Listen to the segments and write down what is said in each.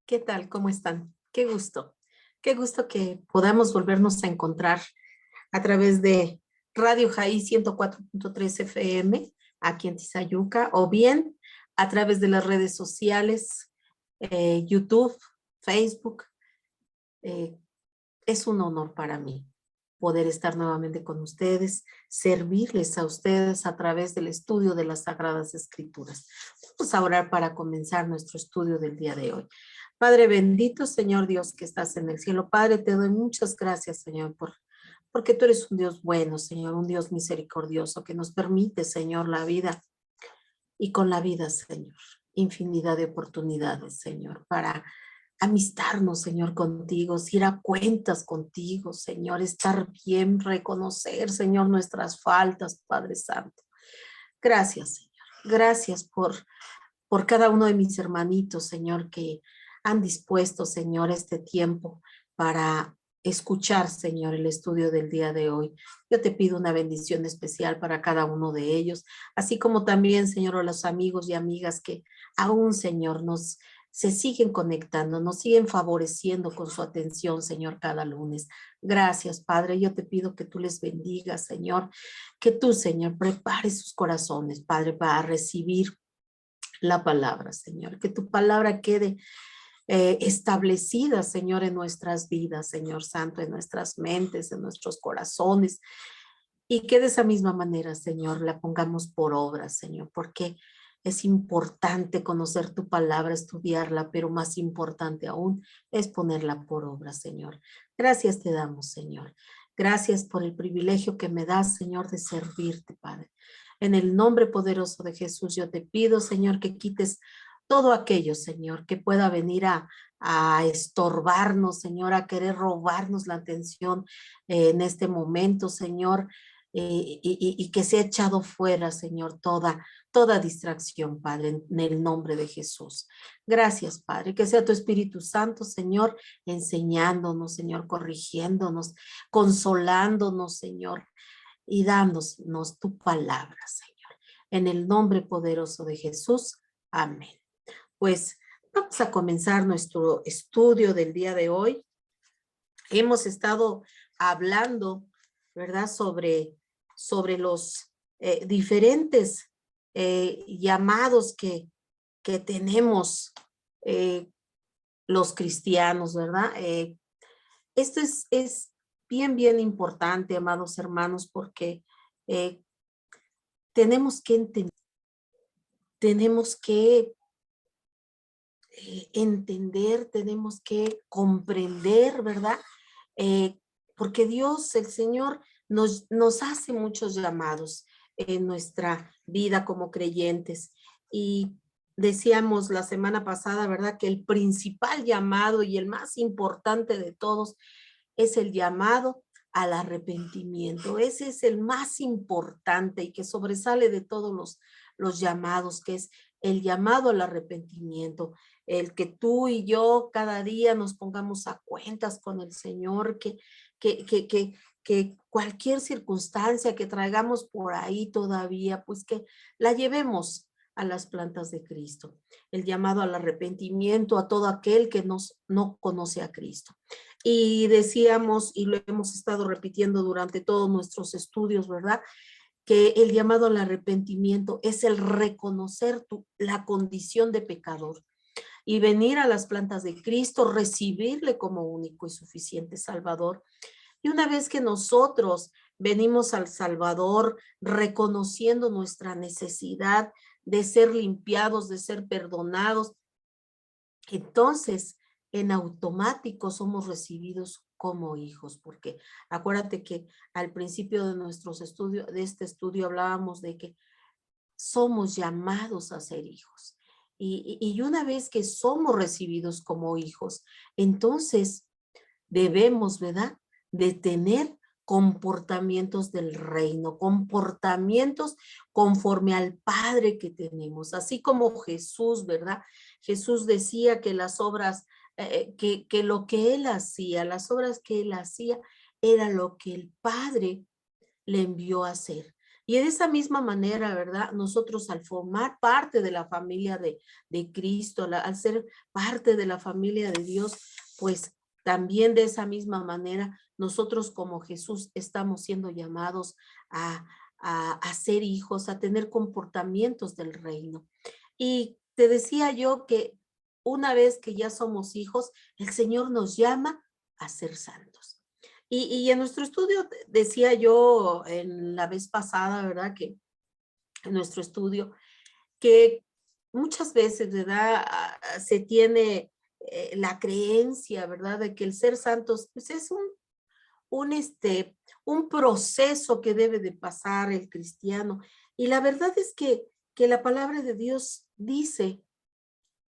¿Qué tal? ¿Cómo están? Qué gusto. Qué gusto que podamos volvernos a encontrar a través de Radio Jaí 104.3 FM aquí en Tizayuca o bien a través de las redes sociales, YouTube, Facebook. Eh, es un honor para mí poder estar nuevamente con ustedes, servirles a ustedes a través del estudio de las Sagradas Escrituras. Vamos a orar para comenzar nuestro estudio del día de hoy. Padre bendito, Señor Dios que estás en el cielo. Padre, te doy muchas gracias, Señor, porque tú eres un Dios bueno, Señor, un Dios misericordioso que nos permite, Señor, la vida y con la vida, Señor, infinidad de oportunidades, Señor, para amistarnos, Señor, contigo, ir a cuentas contigo, Señor, estar bien, reconocer, Señor, nuestras faltas, Padre Santo. Gracias, Señor. Gracias por cada uno de mis hermanitos, Señor, que han dispuesto, Señor, este tiempo para escuchar, Señor, el estudio del día de hoy. Yo te pido una bendición especial para cada uno de ellos, así como también, Señor, a los amigos y amigas que aún, Señor, se siguen conectando, nos siguen favoreciendo con su atención, Señor, cada lunes. Gracias, Padre. Yo te pido que tú les bendigas, Señor, que tú, Señor, prepares sus corazones, Padre, para recibir la palabra, Señor, que tu palabra quede establecida, Señor, en nuestras vidas, Señor Santo, en nuestras mentes, en nuestros corazones, y que de esa misma manera, Señor, la pongamos por obra, Señor, porque es importante conocer tu palabra, estudiarla, pero más importante aún es ponerla por obra, Señor. Gracias te damos, Señor. Gracias por el privilegio que me das, Señor, de servirte, Padre. En el nombre poderoso de Jesús, yo te pido, Señor, que quites todo aquello, Señor, que pueda venir a estorbarnos, Señor, a querer robarnos la atención en este momento, Señor, y que sea echado fuera, Señor, toda distracción, Padre, en el nombre de Jesús. Gracias, Padre, que sea tu Espíritu Santo, Señor, enseñándonos, Señor, corrigiéndonos, consolándonos, Señor, y dándonos tu palabra, Señor. En el nombre poderoso de Jesús. Amén. Pues vamos a comenzar nuestro estudio del día de hoy. Hemos estado hablando, ¿verdad? Sobre los diferentes llamados que tenemos los cristianos, ¿verdad? Esto es bien importante, amados hermanos, porque eh, tenemos que entender, tenemos que entender, tenemos que comprender, ¿verdad? Eh, Porque Dios, el Señor, nos hace muchos llamados en nuestra vida como creyentes. Y decíamos la semana pasada, ¿verdad? Que el principal llamado y el más importante de todos es el llamado al arrepentimiento. Ese es el más importante y que sobresale de todos los llamados, que es el llamado al arrepentimiento, el que tú y yo cada día nos pongamos a cuentas con el Señor, que cualquier circunstancia que traigamos por ahí todavía, pues que la llevemos a las plantas de Cristo. El llamado al arrepentimiento a todo aquel que no conoce a Cristo. Y decíamos, y lo hemos estado repitiendo durante todos nuestros estudios, ¿verdad? Que el llamado al arrepentimiento es el reconocer la condición de pecador y venir a las plantas de Cristo, recibirle como único y suficiente Salvador. Y una vez que nosotros venimos al Salvador reconociendo nuestra necesidad de ser limpiados, de ser perdonados, entonces en automático somos recibidos como hijos, porque acuérdate que al principio de nuestros estudios, de este estudio hablábamos de que somos llamados a ser hijos. Y una vez que somos recibidos como hijos, entonces debemos, ¿verdad? De tener comportamientos del reino, comportamientos conforme al Padre que tenemos, así como Jesús, ¿verdad? Jesús decía que las obras, que lo que él hacía, las obras que él hacía, era lo que el Padre le envió a hacer. Y de esa misma manera, ¿verdad? Nosotros al formar parte de la familia de Cristo, al ser parte de la familia de Dios, pues también de esa misma manera, nosotros como Jesús estamos siendo llamados a, a ser hijos, a tener comportamientos del reino. Y te decía yo que una vez que ya somos hijos, el Señor nos llama a ser santos. Y en nuestro estudio, decía yo en la vez pasada, ¿verdad? Que en nuestro estudio, que muchas veces, ¿verdad? Se tiene la creencia, ¿verdad? De que el ser santos, pues es un proceso que debe de pasar el cristiano. Y la verdad es que la palabra de Dios dice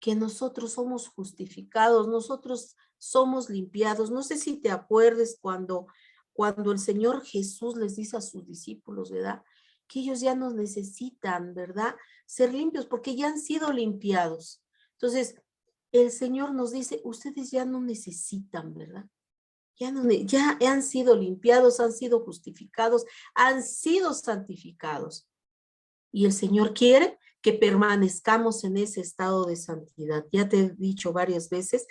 que nosotros somos justificados, nosotros somos limpiados. No sé si te acuerdes cuando el Señor Jesús les dice a sus discípulos, ¿verdad? Que ellos ya no necesitan, ¿verdad? Ser limpios porque ya han sido limpiados. Entonces, el Señor nos dice, ustedes ya no necesitan, ¿verdad? Ya, no, ya han sido limpiados, han sido justificados, han sido santificados. Y el Señor quiere que permanezcamos en ese estado de santidad. Ya te he dicho varias veces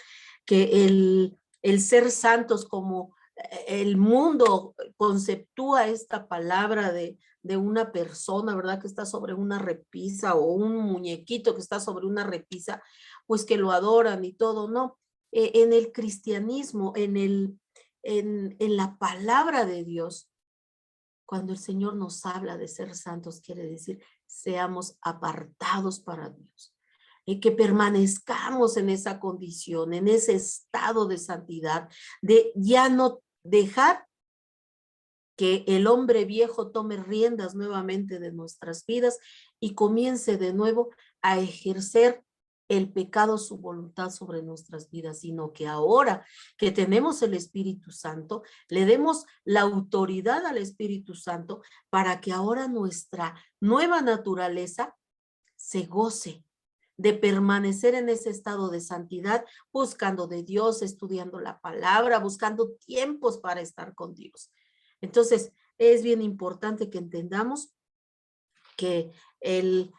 que el ser santos, como el mundo conceptúa esta palabra de una persona, ¿verdad? Que está sobre una repisa, o un muñequito que está sobre una repisa, pues que lo adoran y todo, no. En el cristianismo, en la palabra de Dios, cuando el Señor nos habla de ser santos, quiere decir seamos apartados para Dios. Y que permanezcamos en esa condición, en ese estado de santidad, de ya no dejar que el hombre viejo tome riendas nuevamente de nuestras vidas y comience de nuevo a ejercer el pecado, su voluntad sobre nuestras vidas, sino que ahora que tenemos el Espíritu Santo, le demos la autoridad al Espíritu Santo para que ahora nuestra nueva naturaleza se goce de permanecer en ese estado de santidad, buscando de Dios, estudiando la palabra, buscando tiempos para estar con Dios. Entonces, es bien importante que entendamos que el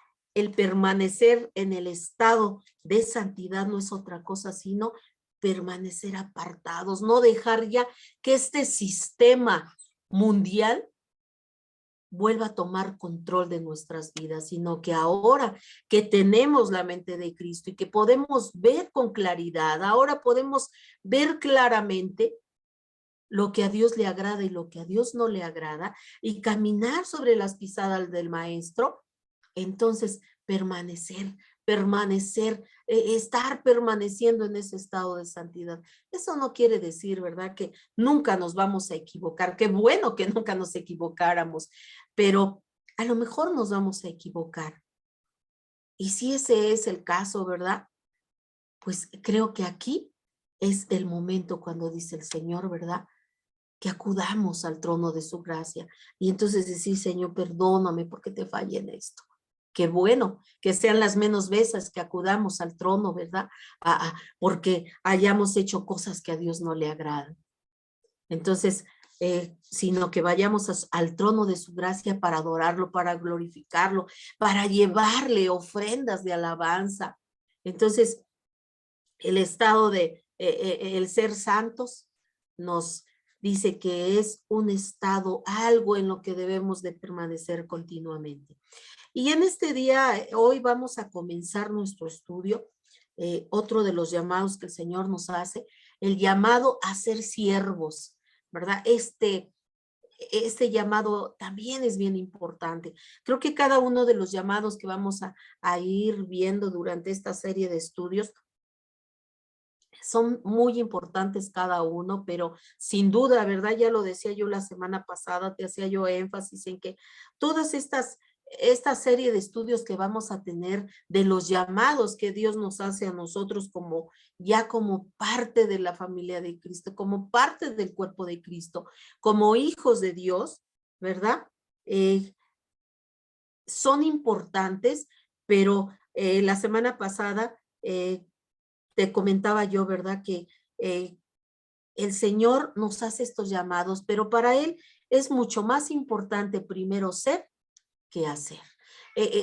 permanecer en el estado de santidad no es otra cosa, sino permanecer apartados, no dejar ya que este sistema mundial vuelva a tomar control de nuestras vidas, sino que ahora que tenemos la mente de Cristo y que podemos ver con claridad, ahora podemos ver claramente lo que a Dios le agrada y lo que a Dios no le agrada, y caminar sobre las pisadas del Maestro. Entonces permanecer, estar permaneciendo en ese estado de santidad. Eso no quiere decir, ¿verdad?, que nunca nos vamos a equivocar. Qué bueno que nunca nos equivocáramos, pero a lo mejor nos vamos a equivocar. Y si ese es el caso, ¿verdad?, pues creo que aquí es el momento cuando dice el Señor, ¿verdad?, que acudamos al trono de su gracia. Y entonces decir, Señor, perdóname porque te fallé en esto. Qué bueno que sean las menos veces que acudamos al trono, ¿verdad? Porque hayamos hecho cosas que a Dios no le agradan. Entonces, sino que vayamos al trono de su gracia para adorarlo, para glorificarlo, para llevarle ofrendas de alabanza. Entonces, el estado de el ser santos nos dice que es un estado, algo en lo que debemos de permanecer continuamente. Y en este día, hoy vamos a comenzar nuestro estudio, otro de los llamados que el Señor nos hace, el llamado a ser siervos, ¿verdad? Este llamado también es bien importante. Creo que cada uno de los llamados que vamos a ir viendo durante esta serie de estudios son muy importantes cada uno, pero sin duda, ¿verdad? Ya lo decía yo la semana pasada, te hacía yo énfasis en que todas esta serie de estudios que vamos a tener de los llamados que Dios nos hace a nosotros como parte de la familia de Cristo, como parte del cuerpo de Cristo, como hijos de Dios, ¿verdad? Son importantes, pero la semana pasada te comentaba yo, ¿verdad?, que el Señor nos hace estos llamados, pero para Él es mucho más importante primero ser que hacer.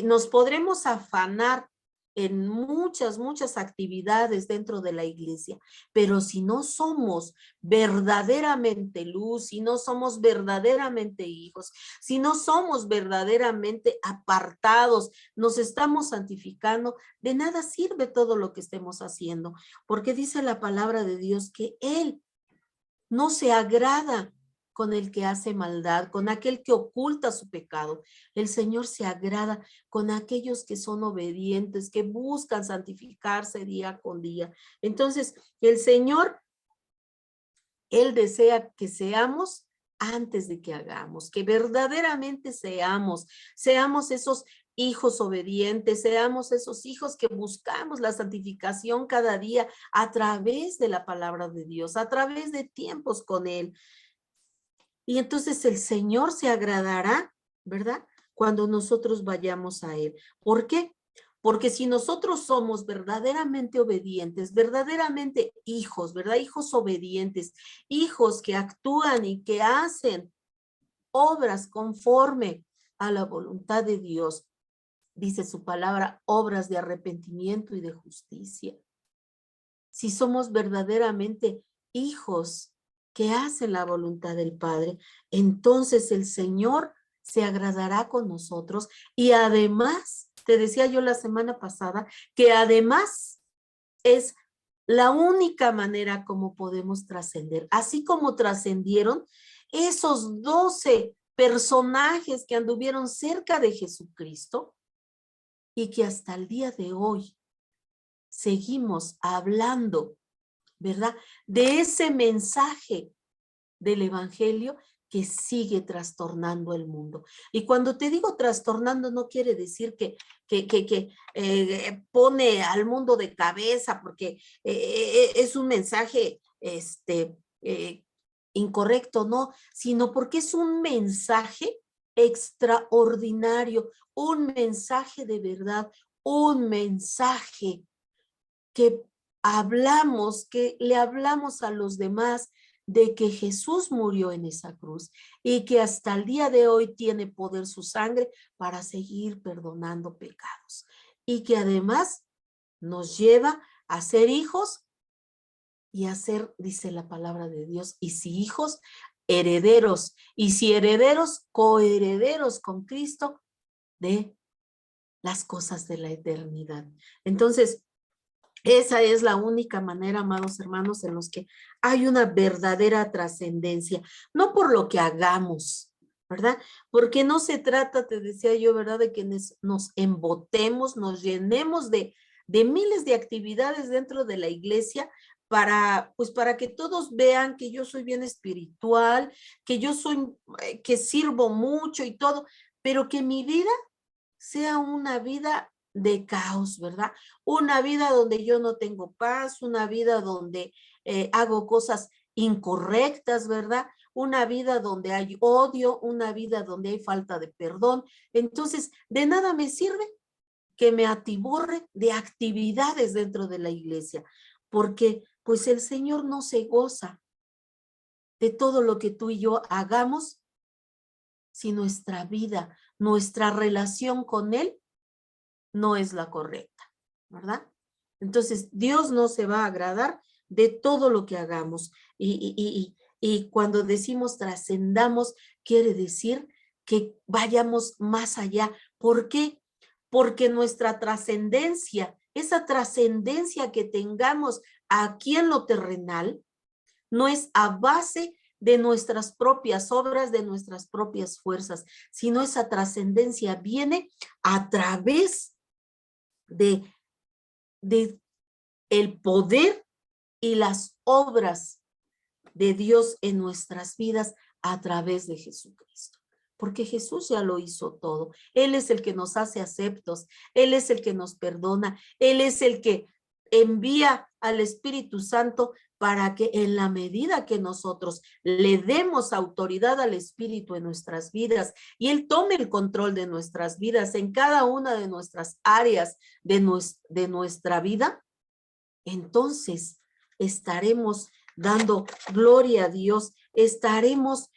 Nos podremos afanar en muchas actividades dentro de la iglesia, pero si no somos verdaderamente luz, si no somos verdaderamente hijos, si no somos verdaderamente apartados, nos estamos santificando, de nada sirve todo lo que estemos haciendo, porque dice la palabra de Dios que Él no se agrada con el que hace maldad, con aquel que oculta su pecado. El Señor se agrada con aquellos que son obedientes, que buscan santificarse día con día. Entonces, el Señor, Él desea que seamos antes de que hagamos, que verdaderamente seamos esos hijos obedientes, seamos esos hijos que buscamos la santificación cada día a través de la palabra de Dios, a través de tiempos con Él. Y entonces el Señor se agradará, ¿verdad? Cuando nosotros vayamos a Él. ¿Por qué? Porque si nosotros somos verdaderamente obedientes, verdaderamente hijos, ¿verdad? Hijos obedientes, hijos que actúan y que hacen obras conforme a la voluntad de Dios, dice su palabra, obras de arrepentimiento y de justicia. Si somos verdaderamente hijos que hacen la voluntad del Padre, entonces el Señor se agradará con nosotros y además, te decía yo la semana pasada, que además es la única manera como podemos trascender, así como trascendieron esos 12 personajes que anduvieron cerca de Jesucristo y que hasta el día de hoy seguimos hablando, ¿verdad? De ese mensaje del evangelio que sigue trastornando el mundo. Y cuando te digo trastornando, no quiere decir que pone al mundo de cabeza, porque es un mensaje incorrecto, no, sino porque es un mensaje extraordinario, un mensaje de verdad, un mensaje que hablamos, que le hablamos a los demás de que Jesús murió en esa cruz y que hasta el día de hoy tiene poder su sangre para seguir perdonando pecados y que además nos lleva a ser hijos y a ser, dice la palabra de Dios, y si hijos, herederos, y si herederos, coherederos con Cristo de las cosas de la eternidad. Entonces, esa es la única manera, amados hermanos, en los que hay una verdadera trascendencia, no por lo que hagamos, ¿verdad? Porque no se trata, te decía yo, ¿verdad?, de que nos embotemos, nos llenemos de miles de actividades dentro de la iglesia pues para que todos vean que yo soy bien espiritual, que yo soy, que sirvo mucho y todo, pero que mi vida sea una vida de caos, ¿verdad? Una vida donde yo no tengo paz, una vida donde hago cosas incorrectas, ¿verdad? Una vida donde hay odio, una vida donde hay falta de perdón. Entonces, de nada me sirve que me atiborre de actividades dentro de la iglesia, porque pues el Señor no se goza de todo lo que tú y yo hagamos si nuestra vida, nuestra relación con Él no es la correcta, ¿verdad? Entonces, Dios no se va a agradar de todo lo que hagamos. Y cuando decimos trascendamos, quiere decir que vayamos más allá. ¿Por qué? Porque nuestra trascendencia, esa trascendencia que tengamos aquí en lo terrenal, no es a base de nuestras propias obras, de nuestras propias fuerzas, sino esa trascendencia viene a través de el poder y las obras de Dios en nuestras vidas a través de Jesucristo. Porque Jesús ya lo hizo todo. Él es el que nos hace aceptos. Él es el que nos perdona. Él es el que envía al Espíritu Santo para que en la medida que nosotros le demos autoridad al Espíritu en nuestras vidas y Él tome el control de nuestras vidas en cada una de nuestras áreas de nuestra vida, entonces estaremos dando gloria a Dios, estaremos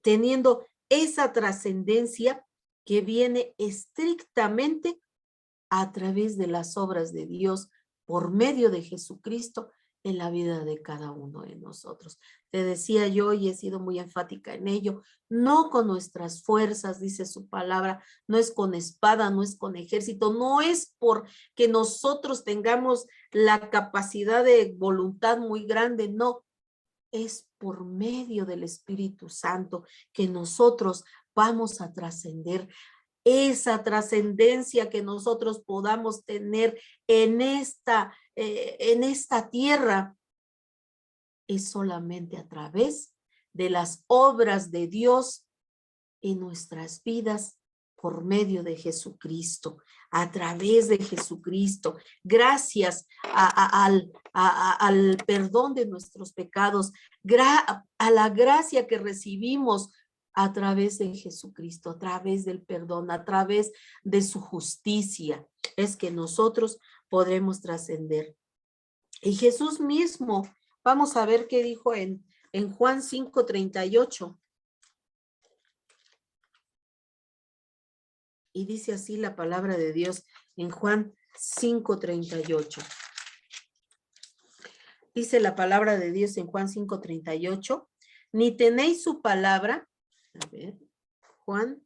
teniendo esa trascendencia que viene estrictamente a través de las obras de Dios por medio de Jesucristo en la vida de cada uno de nosotros. Te decía yo y he sido muy enfática en ello, no con nuestras fuerzas, dice su palabra, no es con espada, no es con ejército, no es porque nosotros tengamos la capacidad de voluntad muy grande, no, es por medio del Espíritu Santo que nosotros vamos a trascender. Esa trascendencia que nosotros podamos tener en esta tierra es solamente a través de las obras de Dios en nuestras vidas por medio de Jesucristo, a través de Jesucristo, gracias al perdón de nuestros pecados, a la gracia que recibimos a través de Jesucristo, a través del perdón, a través de su justicia, es que nosotros podremos trascender. Y Jesús mismo, vamos a ver qué dijo en Juan 5:38. Y dice así la palabra de Dios en Juan 5:38. Dice la palabra de Dios en Juan 5:38. Ni tenéis su palabra. A ver, Juan,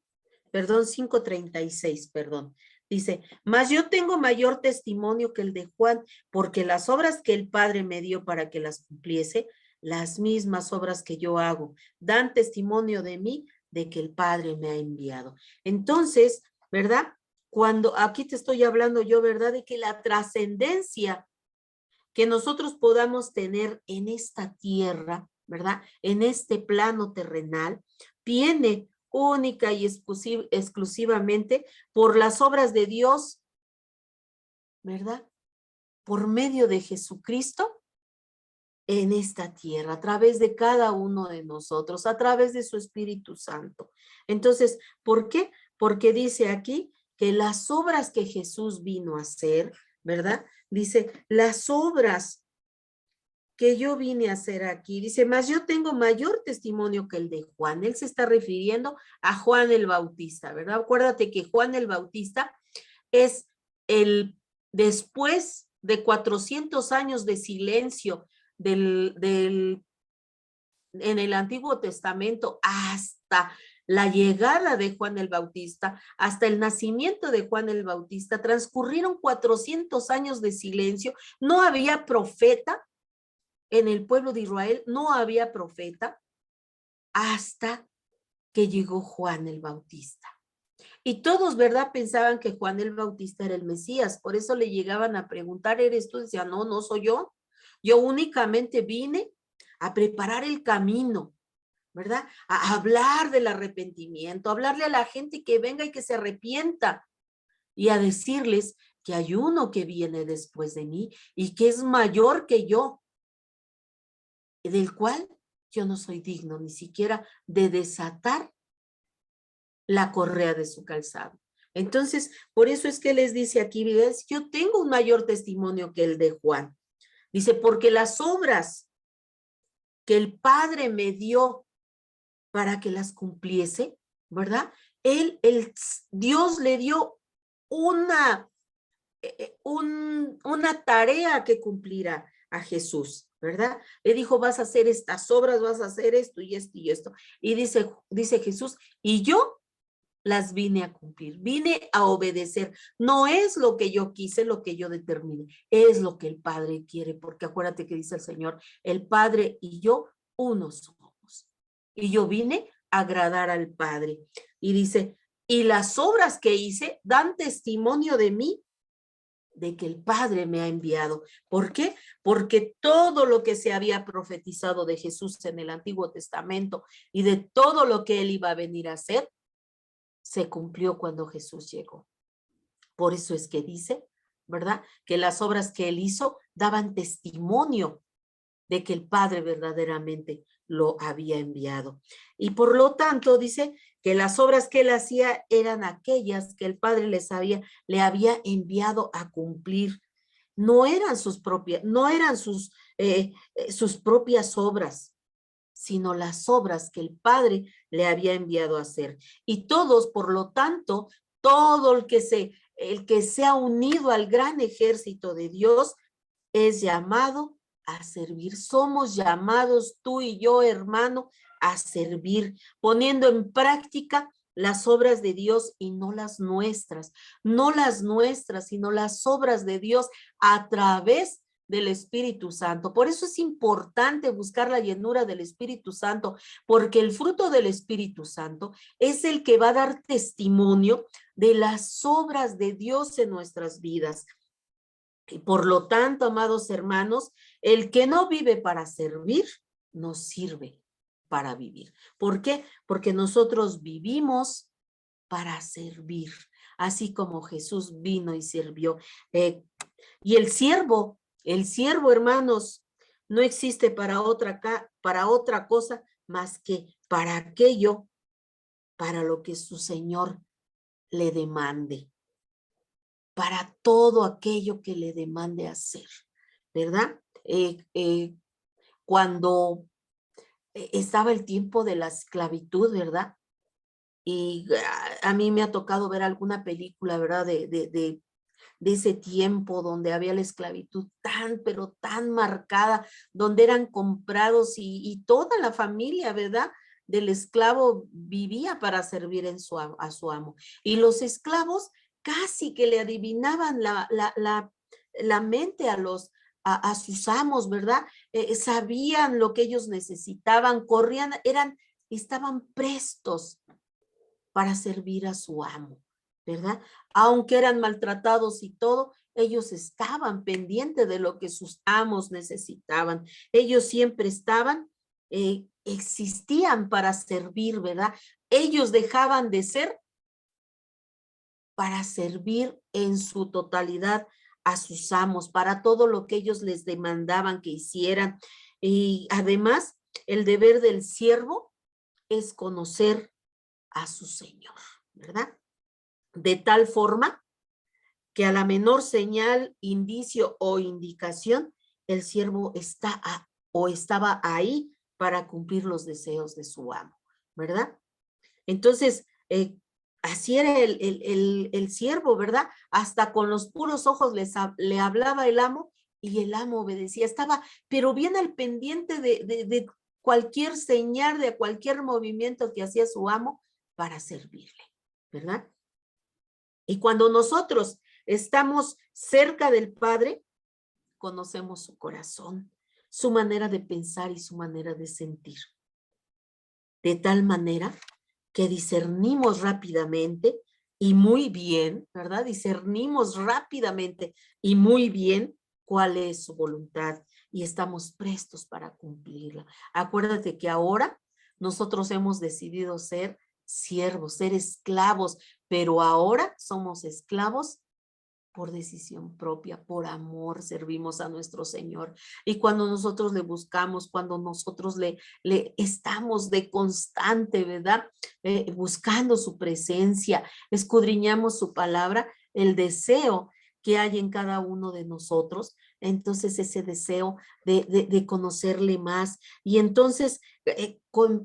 perdón, 5:36, perdón. Dice, mas yo tengo mayor testimonio que el de Juan, porque las obras que el Padre me dio para que las cumpliese, las mismas obras que yo hago, dan testimonio de mí, de que el Padre me ha enviado. Entonces, ¿verdad? Cuando aquí te estoy hablando yo, ¿verdad? De que la trascendencia que nosotros podamos tener en esta tierra, ¿verdad? En este plano terrenal, viene única y exclusivamente por las obras de Dios, ¿verdad? Por medio de Jesucristo en esta tierra, a través de cada uno de nosotros, a través de su Espíritu Santo. Entonces, ¿por qué? Porque dice aquí que las obras que Jesús vino a hacer, ¿verdad? Dice, las obras que yo vine a hacer aquí, dice, mas yo tengo mayor testimonio que el de Juan. Él se está refiriendo a Juan el Bautista, ¿verdad? Acuérdate que Juan el Bautista es el después de 400 años de silencio en el Antiguo Testamento hasta la llegada de Juan el Bautista, hasta el nacimiento de Juan el Bautista, transcurrieron 400 años de silencio, no había profeta en el pueblo de Israel, no había profeta hasta que llegó Juan el Bautista. Y todos, ¿verdad? Pensaban que Juan el Bautista era el Mesías, por eso le llegaban a preguntar, ¿eres tú? Decía, no, no soy yo. Yo únicamente vine a preparar el camino, ¿verdad? A hablar del arrepentimiento, a hablarle a la gente que venga y que se arrepienta y a decirles que hay uno que viene después de mí y que es mayor que yo, del cual yo no soy digno ni siquiera de desatar la correa de su calzado. Entonces, por eso es que les dice aquí, ¿ves? Yo tengo un mayor testimonio que el de Juan. Dice, porque las obras que el Padre me dio para que las cumpliese, ¿verdad? Dios le dio una tarea que cumplirá a Jesús, ¿verdad? Le dijo, vas a hacer estas obras, vas a hacer esto y esto y esto. Y dice Jesús, y yo las vine a cumplir, vine a obedecer. No es lo que yo quise, lo que yo determiné, es lo que el Padre quiere, porque acuérdate que dice el Señor, el Padre y yo uno somos. Y yo vine a agradar al Padre. Y dice, y las obras que hice dan testimonio de mí, de que el Padre me ha enviado. ¿Por qué? Porque todo lo que se había profetizado de Jesús en el Antiguo Testamento y de todo lo que él iba a venir a hacer, se cumplió cuando Jesús llegó. Por eso es que dice, ¿verdad? Que las obras que él hizo daban testimonio de que el Padre verdaderamente lo había enviado. Y por lo tanto dice que las obras que él hacía eran aquellas que el Padre le había enviado a cumplir. No eran sus propias obras, sino las obras que el Padre le había enviado a hacer. Y todos, por lo tanto, todo el que se ha unido al gran ejército de Dios es llamado a servir. Somos llamados tú y yo, hermano, a servir, poniendo en práctica las obras de Dios y no las nuestras, sino las obras de Dios a través del Espíritu Santo. Por eso es importante buscar la llenura del Espíritu Santo, porque el fruto del Espíritu Santo es el que va a dar testimonio de las obras de Dios en nuestras vidas. Y por lo tanto, amados hermanos, el que no vive para servir, no sirve para vivir. ¿Por qué? Porque nosotros vivimos para servir, así como Jesús vino y sirvió. Y el siervo, hermanos, no existe para otra cosa más que para aquello, para lo que su Señor le demande, para todo aquello que le demande hacer, ¿verdad? Cuando estaba el tiempo de la esclavitud, ¿verdad? Y a mí me ha tocado ver alguna película, ¿verdad? De ese tiempo donde había la esclavitud pero tan marcada, donde eran comprados y toda la familia, ¿verdad? Del esclavo vivía para servir a su amo. Y los esclavos casi que le adivinaban la mente a sus amos, ¿verdad? Sabían lo que ellos necesitaban, corrían, estaban prestos para servir a su amo, ¿verdad? Aunque eran maltratados y todo, ellos estaban pendientes de lo que sus amos necesitaban. Ellos siempre existían para servir, ¿verdad? Ellos dejaban de ser para servir en su totalidad a sus amos, para todo lo que ellos les demandaban que hicieran. Y además, el deber del siervo es conocer a su Señor, ¿verdad? De tal forma que a la menor señal, indicio o indicación, el siervo estaba ahí para cumplir los deseos de su amo, ¿verdad? Entonces, así era el siervo, ¿verdad? Hasta con los puros ojos le hablaba el amo y el amo obedecía. Estaba, pero bien al pendiente de cualquier señal, de cualquier movimiento que hacía su amo para servirle, ¿verdad? Y cuando nosotros estamos cerca del Padre, conocemos su corazón, su manera de pensar y su manera de sentir. De tal manera que discernimos rápidamente y muy bien, ¿verdad? Discernimos rápidamente y muy bien cuál es su voluntad y estamos prestos para cumplirla. Acuérdate que ahora nosotros hemos decidido ser siervos, ser esclavos, pero ahora somos esclavos por decisión propia, por amor, servimos a nuestro Señor. Y cuando nosotros le buscamos, cuando nosotros le estamos de constante, ¿verdad? Buscando su presencia, escudriñamos su palabra, el deseo que hay en cada uno de nosotros, entonces ese deseo de conocerle más y entonces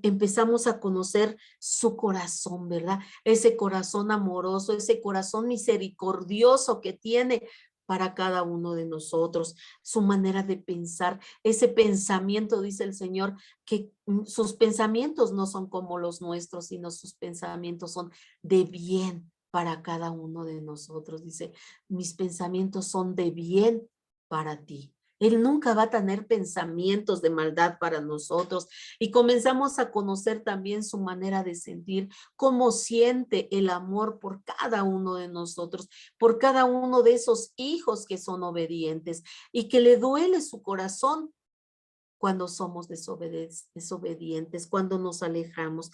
empezamos a conocer su corazón, ¿verdad? Ese corazón amoroso, ese corazón misericordioso que tiene para cada uno de nosotros, su manera de pensar, ese pensamiento, dice el Señor, que sus pensamientos no son como los nuestros, sino sus pensamientos son de bien para cada uno de nosotros. Dice, mis pensamientos son de bien para ti. Él nunca va a tener pensamientos de maldad para nosotros y comenzamos a conocer también su manera de sentir, cómo siente el amor por cada uno de nosotros, por cada uno de esos hijos que son obedientes y que le duele su corazón cuando somos desobedientes, cuando nos alejamos.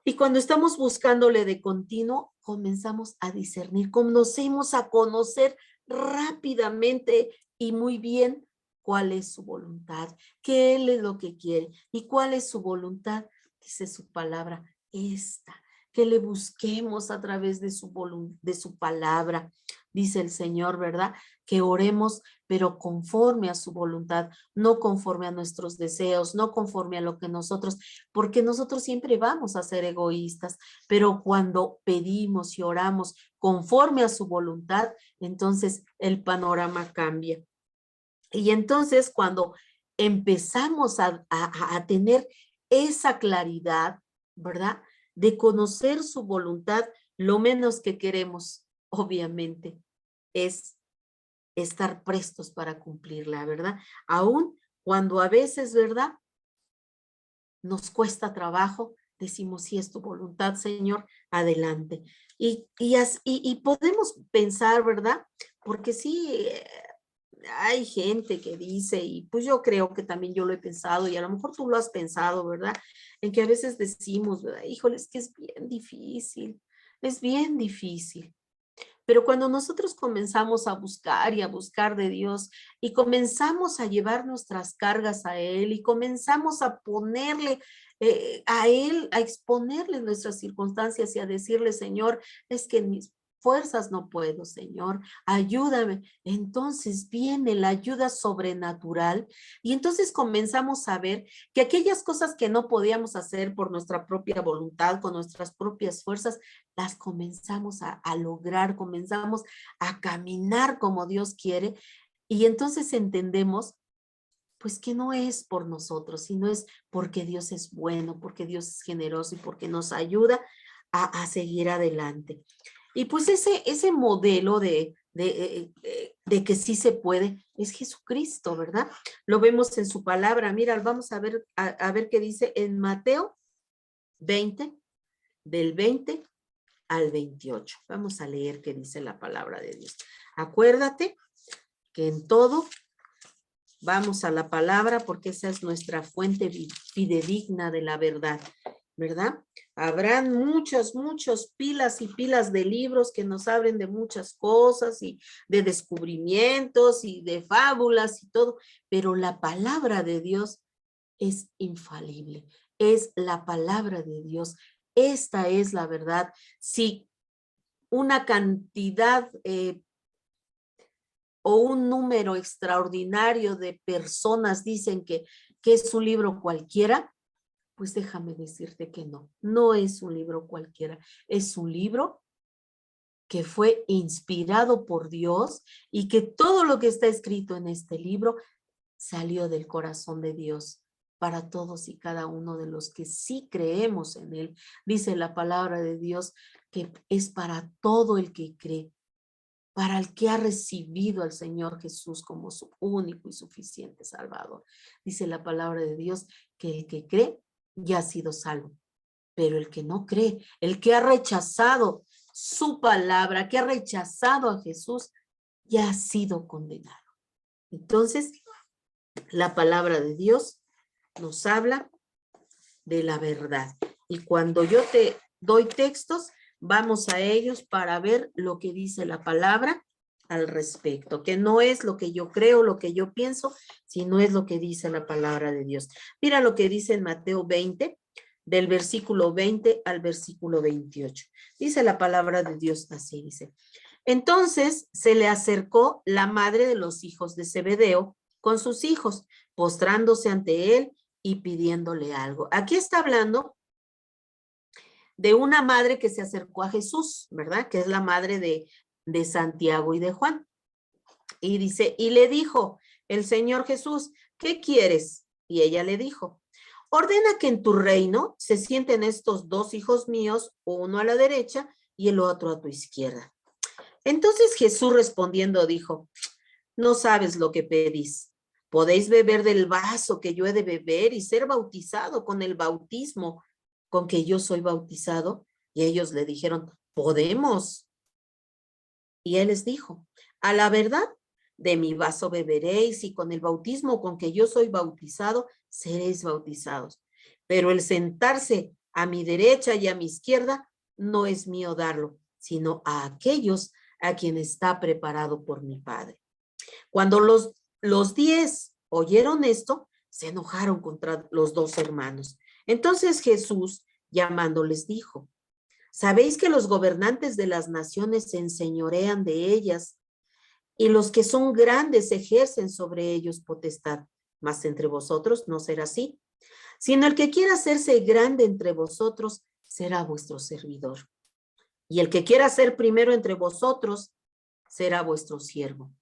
Y cuando estamos buscándole de continuo, comenzamos a discernir, conocemos a conocer rápidamente y muy bien cuál es su voluntad, qué Él es lo que quiere y cuál es su voluntad, dice su palabra, esta, que le busquemos a través de su palabra, dice el Señor, ¿verdad? Que oremos, pero conforme a su voluntad, no conforme a nuestros deseos, no conforme a lo que nosotros, porque nosotros siempre vamos a ser egoístas, pero cuando pedimos y oramos conforme a su voluntad, entonces el panorama cambia. Y entonces cuando empezamos a tener esa claridad, ¿verdad? De conocer su voluntad, lo menos que queremos, obviamente, es estar prestos para cumplirla, ¿verdad? Aún cuando a veces, ¿verdad? Nos cuesta trabajo, decimos, si es tu voluntad, Señor, adelante. Y podemos pensar, ¿verdad? Porque sí, hay gente que dice, y pues yo creo que también yo lo he pensado, y a lo mejor tú lo has pensado, ¿verdad? En que a veces decimos, ¿verdad? Híjole, es que es bien difícil. Pero cuando nosotros comenzamos a buscar y a buscar de Dios y comenzamos a llevar nuestras cargas a Él y comenzamos a ponerle a Él, a exponerle nuestras circunstancias y a decirle, Señor, es que en mis fuerzas no puedo, Señor, ayúdame. Entonces viene la ayuda sobrenatural y entonces comenzamos a ver que aquellas cosas que no podíamos hacer por nuestra propia voluntad, con nuestras propias fuerzas, las comenzamos a lograr, comenzamos a caminar como Dios quiere y entonces entendemos pues que no es por nosotros, sino es porque Dios es bueno, porque Dios es generoso y porque nos ayuda a seguir adelante. Y pues ese modelo de que sí se puede es Jesucristo, ¿verdad? Lo vemos en su palabra. Mira, vamos a ver qué dice en Mateo 20, del 20 al 28. Vamos a leer qué dice la palabra de Dios. Acuérdate que en todo vamos a la palabra porque esa es nuestra fuente fidedigna de la verdad, ¿verdad? Habrán muchos pilas y pilas de libros que nos hablen de muchas cosas y de descubrimientos y de fábulas y todo, pero la palabra de Dios es infalible, es la palabra de Dios. Esta es la verdad. Si una cantidad o un número extraordinario de personas dicen que es un libro cualquiera, pues déjame decirte que no, no es un libro cualquiera, es un libro que fue inspirado por Dios y que todo lo que está escrito en este libro salió del corazón de Dios para todos y cada uno de los que sí creemos en él. Dice la palabra de Dios que es para todo el que cree, para el que ha recibido al Señor Jesús como su único y suficiente Salvador. Dice la palabra de Dios que el que cree ya ha sido salvo, pero el que no cree, el que ha rechazado su palabra, que ha rechazado a Jesús, ya ha sido condenado. Entonces, la palabra de Dios nos habla de la verdad. Y cuando yo te doy textos, vamos a ellos para ver lo que dice la palabra al respecto, que no es lo que yo creo, lo que yo pienso, sino es lo que dice la palabra de Dios. Mira lo que dice en Mateo 20, del versículo 20 al versículo 28. Dice la palabra de Dios así, dice. Entonces se le acercó la madre de los hijos de Zebedeo con sus hijos, postrándose ante él y pidiéndole algo. Aquí está hablando de una madre que se acercó a Jesús, ¿verdad? Que es la madre de Santiago y de Juan. Y dice, y le dijo el Señor Jesús, ¿qué quieres? Y ella le dijo, ordena que en tu reino se sienten estos dos hijos míos, uno a la derecha y el otro a tu izquierda. Entonces Jesús respondiendo dijo, no sabes lo que pedís. ¿Podéis beber del vaso que yo he de beber y ser bautizado con el bautismo con que yo soy bautizado? Y ellos le dijeron, podemos. Y él les dijo, a la verdad, de mi vaso beberéis y con el bautismo con que yo soy bautizado, seréis bautizados. Pero el sentarse a mi derecha y a mi izquierda no es mío darlo, sino a aquellos a quien está preparado por mi Padre. Cuando los 10 oyeron esto, se enojaron contra los dos hermanos. Entonces Jesús, llamándoles, dijo, Sabéis que los gobernantes de las naciones se enseñorean de ellas y los que son grandes ejercen sobre ellos potestad. Mas entre vosotros no será así, sino el que quiera hacerse grande entre vosotros será vuestro servidor. Y el que quiera ser primero entre vosotros será vuestro siervo.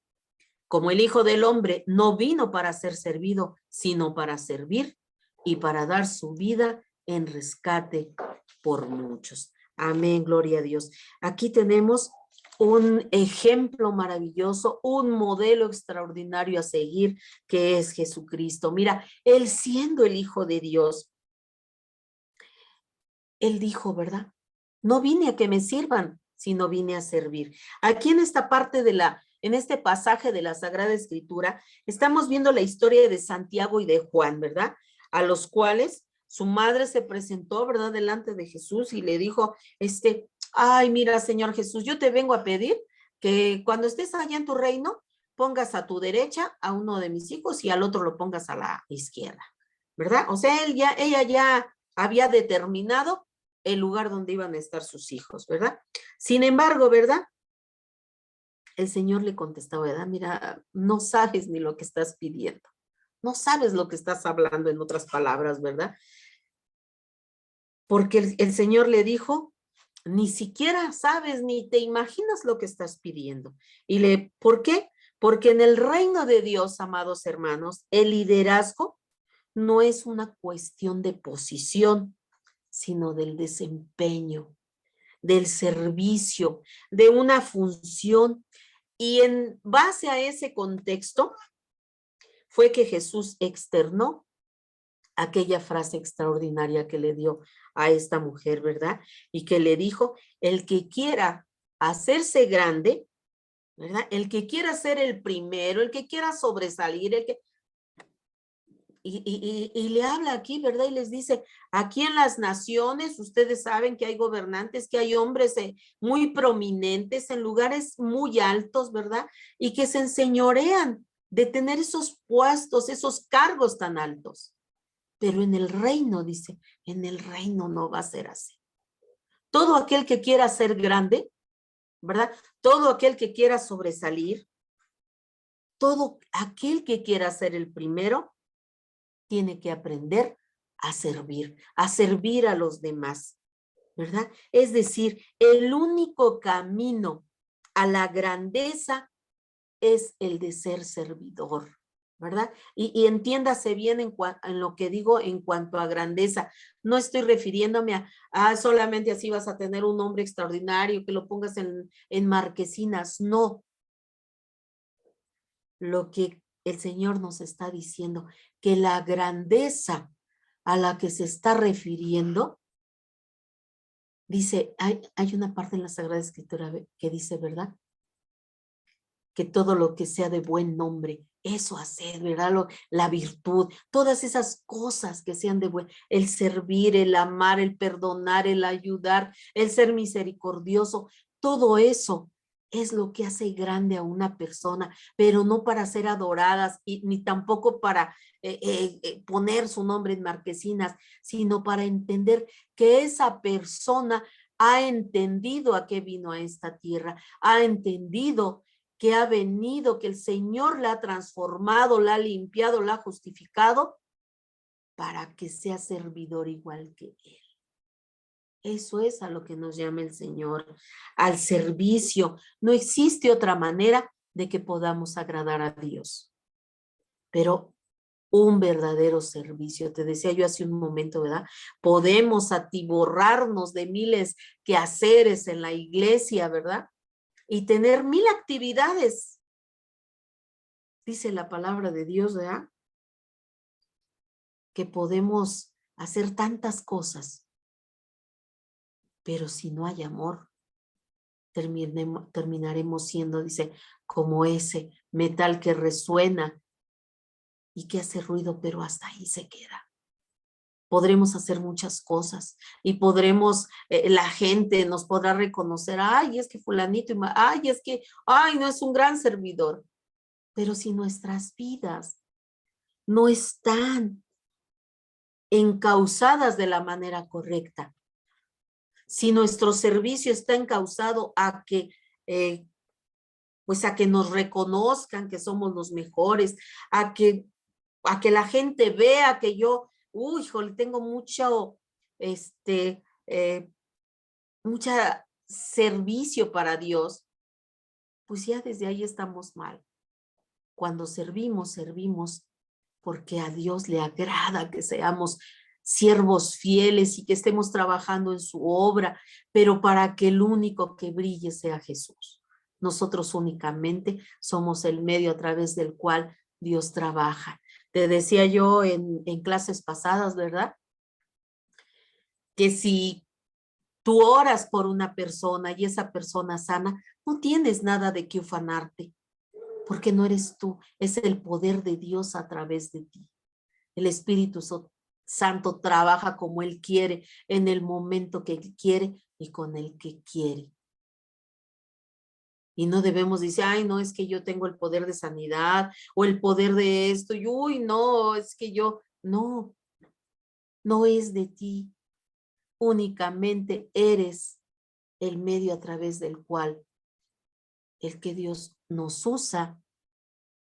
Como el Hijo del Hombre no vino para ser servido, sino para servir y para dar su vida en rescate por muchos. Amén, gloria a Dios. Aquí tenemos un ejemplo maravilloso, un modelo extraordinario a seguir, que es Jesucristo. Mira, él siendo el Hijo de Dios, él dijo, ¿verdad? No vine a que me sirvan, sino vine a servir. Aquí en esta parte en este pasaje de la Sagrada Escritura, estamos viendo la historia de Santiago y de Juan, ¿verdad? A los cuales su madre se presentó, ¿verdad? Delante de Jesús y le dijo, ay, mira, Señor Jesús, yo te vengo a pedir que cuando estés allá en tu reino, pongas a tu derecha a uno de mis hijos y al otro lo pongas a la izquierda, ¿verdad? O sea, ella ya había determinado el lugar donde iban a estar sus hijos, ¿verdad? Sin embargo, ¿verdad? El Señor le contestaba, ¿verdad? Mira, no sabes ni lo que estás pidiendo. No sabes lo que estás hablando, en otras palabras, ¿verdad? Porque el Señor le dijo, ni siquiera sabes ni te imaginas lo que estás pidiendo. ¿Por qué? Porque en el reino de Dios, amados hermanos, el liderazgo no es una cuestión de posición, sino del desempeño, del servicio, de una función. Y en base a ese contexto fue que Jesús externó aquella frase extraordinaria que le dio a esta mujer, ¿verdad? Y que le dijo, el que quiera hacerse grande, ¿verdad? El que quiera ser el primero, el que quiera sobresalir, y le habla aquí, ¿verdad? Y les dice, aquí en las naciones, ustedes saben que hay gobernantes, que hay hombres muy prominentes en lugares muy altos, ¿verdad? Y que se enseñorean de tener esos puestos, esos cargos tan altos. Pero en el reino, dice, en el reino no va a ser así. Todo aquel que quiera ser grande, ¿verdad? Todo aquel que quiera sobresalir, todo aquel que quiera ser el primero, tiene que aprender a servir a los demás, ¿verdad? Es decir, el único camino a la grandeza es el de ser servidor, ¿verdad? Y entiéndase bien en lo que digo en cuanto a grandeza. No estoy refiriéndome a solamente así vas a tener un hombre extraordinario que lo pongas en marquesinas. No. Lo que el Señor nos está diciendo, que la grandeza a la que se está refiriendo, dice, hay una parte en la Sagrada Escritura que dice, ¿verdad? Que todo lo que sea de buen nombre, eso hacer, ¿verdad? La virtud, todas esas cosas que sean de buen, el servir, el amar, el perdonar, el ayudar, el ser misericordioso, todo eso es lo que hace grande a una persona, pero no para ser adoradas ni tampoco para poner su nombre en marquesinas, sino para entender que esa persona ha entendido a qué vino a esta tierra, ha entendido que ha venido, que el Señor la ha transformado, la ha limpiado, la ha justificado para que sea servidor igual que Él. Eso es a lo que nos llama el Señor, al servicio. No existe otra manera de que podamos agradar a Dios, pero un verdadero servicio. Te decía yo hace un momento, ¿verdad? Podemos atiborrarnos de miles quehaceres en la iglesia, ¿verdad? Y tener 1000 actividades. Dice la palabra de Dios, ¿verdad? Que podemos hacer tantas cosas, pero si no hay amor, terminaremos siendo, dice, como ese metal que resuena y que hace ruido, pero hasta ahí se queda. Podremos hacer muchas cosas y podremos, la gente nos podrá reconocer, ay, es que fulanito, ay, es que, ay, no es un gran servidor. Pero si nuestras vidas no están encausadas de la manera correcta, si nuestro servicio está encauzado a que, pues a que nos reconozcan que somos los mejores, a que la gente vea que yo, uy, híjole, tengo mucho, eh, mucha servicio para Dios, pues ya desde ahí estamos mal. Cuando servimos, servimos porque a Dios le agrada que seamos siervos fieles y que estemos trabajando en su obra, pero para que el único que brille sea Jesús. Nosotros únicamente somos el medio a través del cual Dios trabaja. Te decía yo en clases pasadas, ¿verdad? Que si tú oras por una persona y esa persona sana, no tienes nada de qué ufanarte, porque no eres tú, es el poder de Dios a través de ti. El Espíritu Santo trabaja como Él quiere, en el momento que Él quiere y con el que quiere. Y no debemos decir, ay, no, es que yo tengo el poder de sanidad o el poder de esto, y uy, no, es que yo, no, no es de ti, únicamente eres el medio a través del cual el que Dios nos usa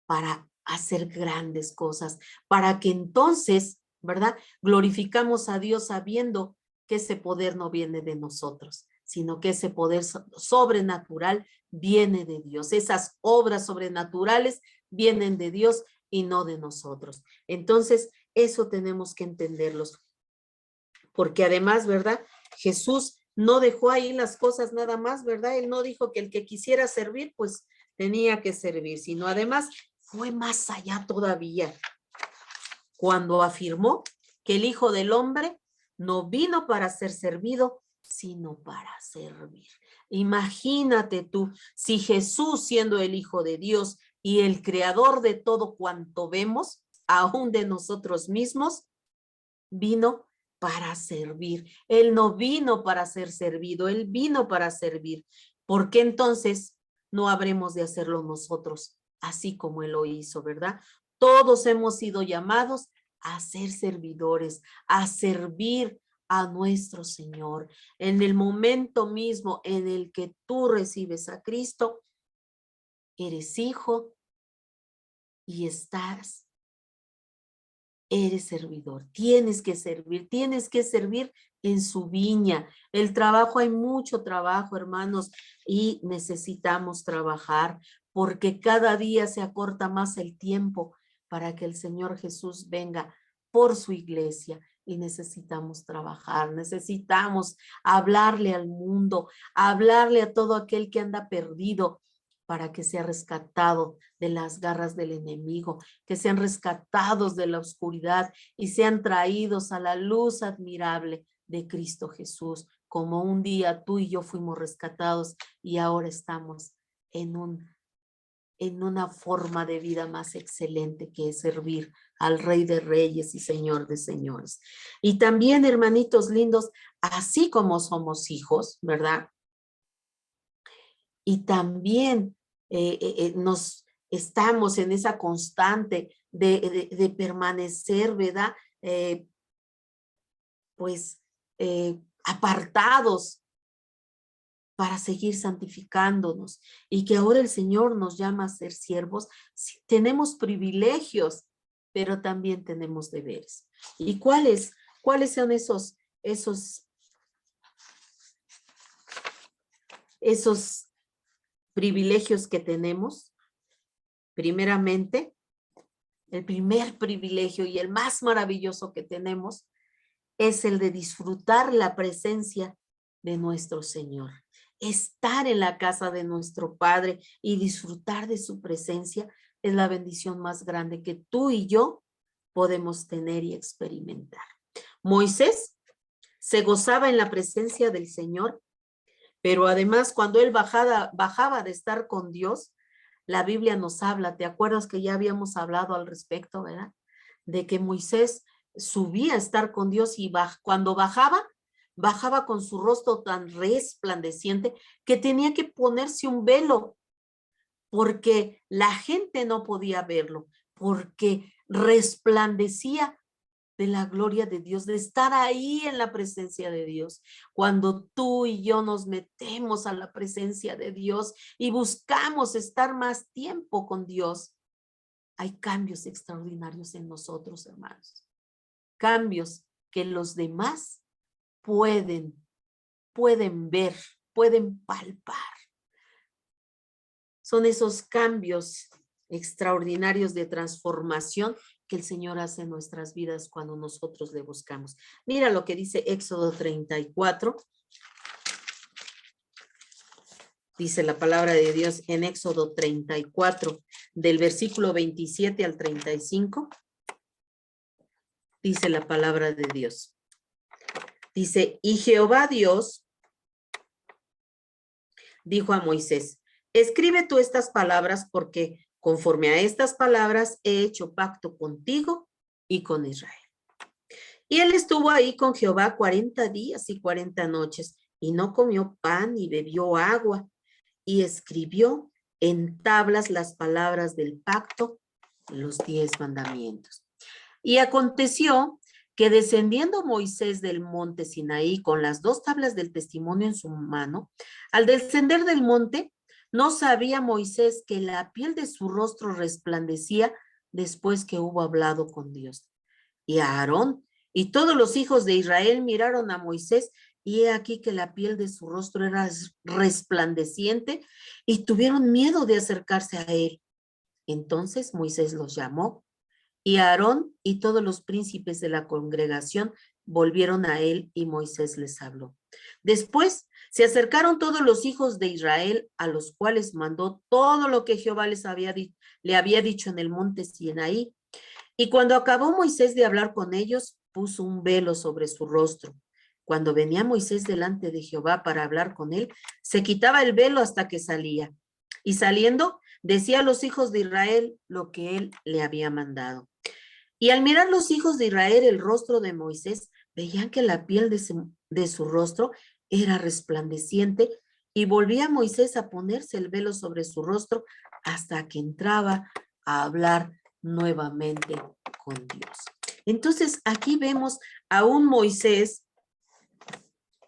para hacer grandes cosas, para que entonces, ¿verdad? Glorificamos a Dios sabiendo que ese poder no viene de nosotros, sino que ese poder sobrenatural viene de Dios. Esas obras sobrenaturales vienen de Dios y no de nosotros. Entonces, eso tenemos que entenderlos. Porque además, ¿verdad? Jesús no dejó ahí las cosas nada más, ¿verdad? Él no dijo que el que quisiera servir, pues tenía que servir, sino además fue más allá todavía cuando afirmó que el Hijo del Hombre no vino para ser servido, sino para servir. Imagínate tú, si Jesús, siendo el Hijo de Dios y el creador de todo cuanto vemos, aún de nosotros mismos, vino para servir. Él no vino para ser servido, Él vino para servir. ¿Por qué entonces no habremos de hacerlo nosotros, así como Él lo hizo, verdad? Todos hemos sido llamados a ser servidores, a servir a nuestro Señor. En el momento mismo en el que tú recibes a Cristo, eres hijo y eres servidor, tienes que servir en su viña. El trabajo, hay mucho trabajo, hermanos, y necesitamos trabajar porque cada día se acorta más el tiempo para que el Señor Jesús venga por su iglesia. Y necesitamos trabajar, necesitamos hablarle al mundo, hablarle a todo aquel que anda perdido para que sea rescatado de las garras del enemigo, que sean rescatados de la oscuridad y sean traídos a la luz admirable de Cristo Jesús, como un día tú y yo fuimos rescatados y ahora estamos en una forma de vida más excelente que es servir al Rey de Reyes y Señor de Señores. Y también, hermanitos lindos, así como somos hijos, ¿verdad? Y también nos estamos en esa constante de permanecer, ¿verdad? Pues apartados para seguir santificándonos y que ahora el Señor nos llama a ser siervos. Sí, tenemos privilegios, pero también tenemos deberes. ¿Y cuáles son esos privilegios que tenemos? Primeramente, el primer privilegio y el más maravilloso que tenemos es el de disfrutar la presencia de nuestro Señor. Estar en la casa de nuestro Padre y disfrutar de su presencia es la bendición más grande que tú y yo podemos tener y experimentar. Moisés se gozaba en la presencia del Señor, pero además cuando él bajaba de estar con Dios, la Biblia nos habla, ¿te acuerdas que ya habíamos hablado al respecto, verdad? De que Moisés subía a estar con Dios y cuando bajaba con su rostro tan resplandeciente que tenía que ponerse un velo porque la gente no podía verlo, porque resplandecía de la gloria de Dios, de estar ahí en la presencia de Dios. Cuando tú y yo nos metemos a la presencia de Dios y buscamos estar más tiempo con Dios, hay cambios extraordinarios en nosotros, hermanos. Cambios que los demás pueden ver, pueden palpar. Son esos cambios extraordinarios de transformación que el Señor hace en nuestras vidas cuando nosotros le buscamos. Mira lo que dice Éxodo 34. Dice la palabra de Dios en Éxodo 34, del versículo 27 al 35. Dice la palabra de Dios. Dice, y Jehová Dios dijo a Moisés, escribe tú estas palabras porque conforme a estas palabras he hecho pacto contigo y con Israel. Y él estuvo ahí con Jehová 40 días y 40 noches y no comió pan ni bebió agua y escribió en tablas las palabras del pacto, los 10 mandamientos. Y aconteció que descendiendo Moisés del monte Sinaí con las 2 tablas del testimonio en su mano, al descender del monte, no sabía Moisés que la piel de su rostro resplandecía después que hubo hablado con Dios. Y a Aarón y todos los hijos de Israel miraron a Moisés, y he aquí que la piel de su rostro era resplandeciente, y tuvieron miedo de acercarse a él. Entonces Moisés los llamó, y Aarón y todos los príncipes de la congregación volvieron a él, y Moisés les habló. Después se acercaron todos los hijos de Israel, a los cuales mandó todo lo que Jehová le había dicho en el monte Sinaí. Y cuando acabó Moisés de hablar con ellos, puso un velo sobre su rostro. Cuando venía Moisés delante de Jehová para hablar con él, se quitaba el velo hasta que salía. Y saliendo, decía a los hijos de Israel lo que él le había mandado. Y al mirar los hijos de Israel el rostro de Moisés, veían que la piel de su rostro era resplandeciente, y volvía Moisés a ponerse el velo sobre su rostro hasta que entraba a hablar nuevamente con Dios. Entonces aquí vemos a un Moisés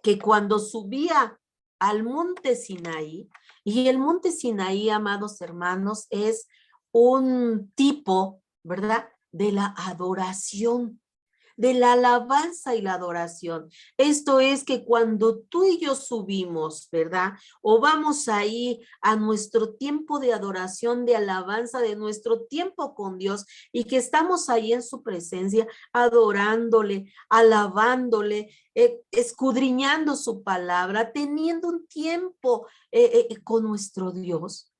que cuando subía al monte Sinaí, y el monte Sinaí, amados hermanos, es un tipo, ¿verdad?, de la adoración, de la alabanza y la adoración. Esto es que cuando tú y yo subimos, ¿verdad? O vamos ahí a nuestro tiempo de adoración, de alabanza, de nuestro tiempo con Dios, y que estamos ahí en su presencia, adorándole, alabándole, escudriñando su palabra, teniendo un tiempo con nuestro Dios.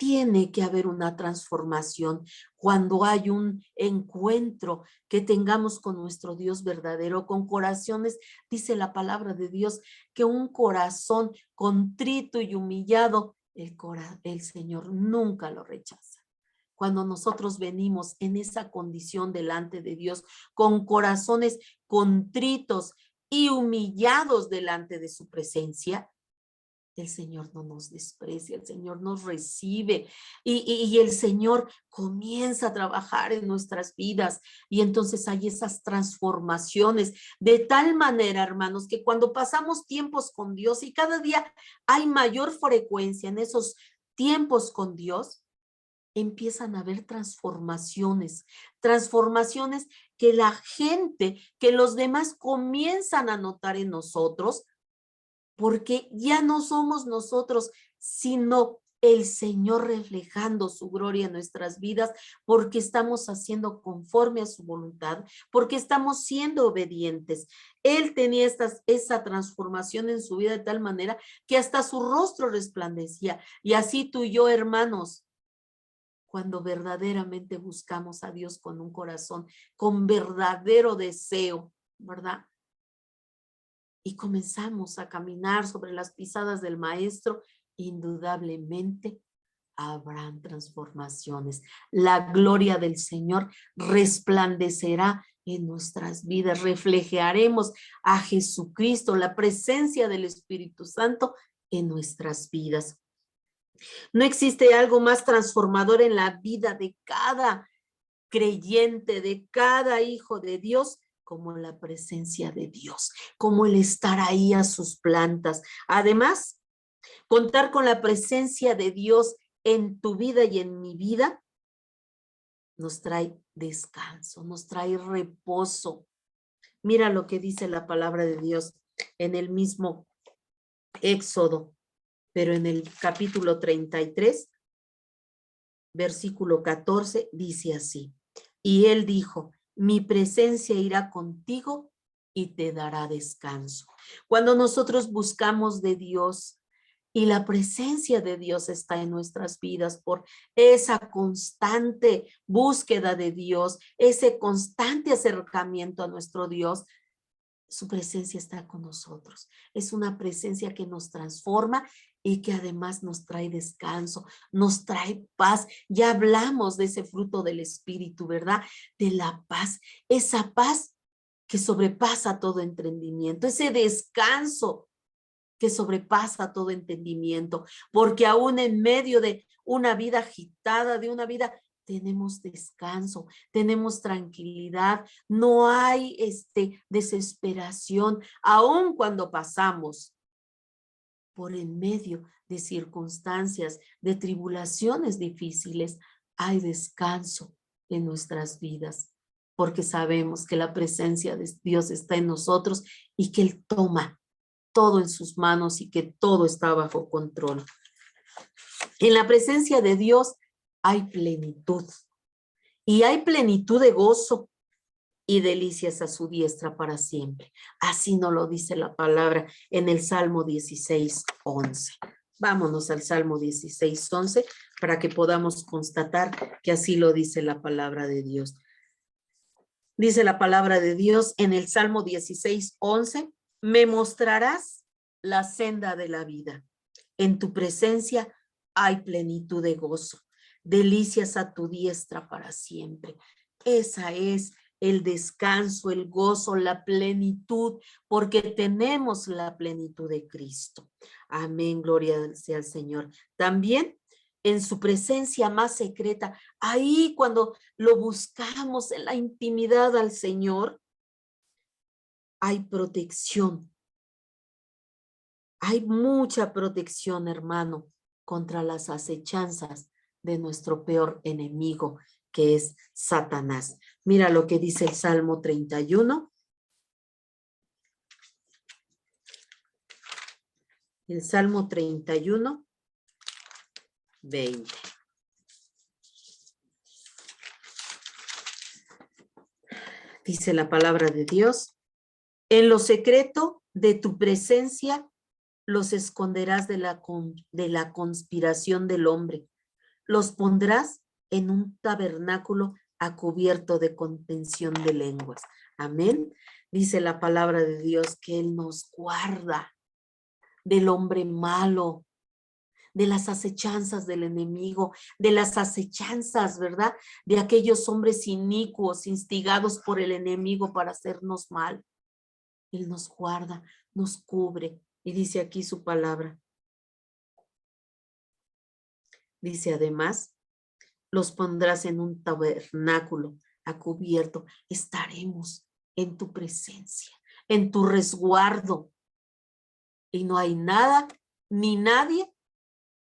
Tiene que haber una transformación cuando hay un encuentro que tengamos con nuestro Dios verdadero, con corazones, dice la palabra de Dios, que un corazón contrito y humillado, el Señor nunca lo rechaza. Cuando nosotros venimos en esa condición delante de Dios, con corazones contritos y humillados delante de su presencia, el Señor no nos desprecia, el Señor nos recibe, y el Señor comienza a trabajar en nuestras vidas, y entonces hay esas transformaciones de tal manera, hermanos, que cuando pasamos tiempos con Dios y cada día hay mayor frecuencia en esos tiempos con Dios, empiezan a haber transformaciones que la gente, que los demás comienzan a notar en nosotros, porque ya no somos nosotros, sino el Señor reflejando su gloria en nuestras vidas, porque estamos haciendo conforme a su voluntad, porque estamos siendo obedientes. Él tenía esa transformación en su vida de tal manera que hasta su rostro resplandecía. Y así tú y yo, hermanos, cuando verdaderamente buscamos a Dios con un corazón, con verdadero deseo, ¿verdad?, y comenzamos a caminar sobre las pisadas del Maestro, indudablemente habrán transformaciones. La gloria del Señor resplandecerá en nuestras vidas. Reflejaremos a Jesucristo, la presencia del Espíritu Santo en nuestras vidas. No existe algo más transformador en la vida de cada creyente, de cada hijo de Dios, como la presencia de Dios, como el estar ahí a sus plantas. Además, contar con la presencia de Dios en tu vida y en mi vida nos trae descanso, nos trae reposo. Mira lo que dice la palabra de Dios en el mismo Éxodo, pero en el capítulo 33, versículo 14, dice así: y él dijo, mi presencia irá contigo y te dará descanso. Cuando nosotros buscamos de Dios y la presencia de Dios está en nuestras vidas por esa constante búsqueda de Dios, ese constante acercamiento a nuestro Dios, su presencia está con nosotros. Es una presencia que nos transforma y que además nos trae descanso, nos trae paz. Ya hablamos de ese fruto del Espíritu, ¿verdad? De la paz, esa paz que sobrepasa todo entendimiento, ese descanso que sobrepasa todo entendimiento, porque aún en medio de una vida agitada, de una vida, tenemos descanso, tenemos tranquilidad, no hay desesperación, aun cuando pasamos por en medio de circunstancias, de tribulaciones difíciles, hay descanso en nuestras vidas, porque sabemos que la presencia de Dios está en nosotros y que Él toma todo en sus manos y que todo está bajo control. En la presencia de Dios hay plenitud y hay plenitud de gozo y delicias a su diestra para siempre. Así nos lo dice la palabra en el Salmo 16:11. Vámonos al Salmo 16:11 para que podamos constatar que así lo dice la palabra de Dios. Dice la palabra de Dios en el Salmo 16:11, me mostrarás la senda de la vida. En tu presencia hay plenitud de gozo, delicias a tu diestra para siempre. Esa es el descanso, el gozo, la plenitud, porque tenemos la plenitud de Cristo. Amén, gloria sea al Señor. También en su presencia más secreta, ahí cuando lo buscamos en la intimidad al Señor, hay protección. Hay mucha protección, hermano, contra las acechanzas de nuestro peor enemigo, que es Satanás. Mira lo que dice el Salmo 31. El Salmo 31, 20. Dice la palabra de Dios, en lo secreto de tu presencia los esconderás de la conspiración del hombre. Los pondrás en un tabernáculo a cubierto de contención de lenguas. Amén. Dice la palabra de Dios que Él nos guarda del hombre malo, de las acechanzas del enemigo, de las acechanzas, ¿verdad? De aquellos hombres inicuos, instigados por el enemigo para hacernos mal. Él nos guarda, nos cubre. Y dice aquí su palabra. Dice además, los pondrás en un tabernáculo a cubierto. Estaremos en tu presencia, en tu resguardo. Y no hay nada ni nadie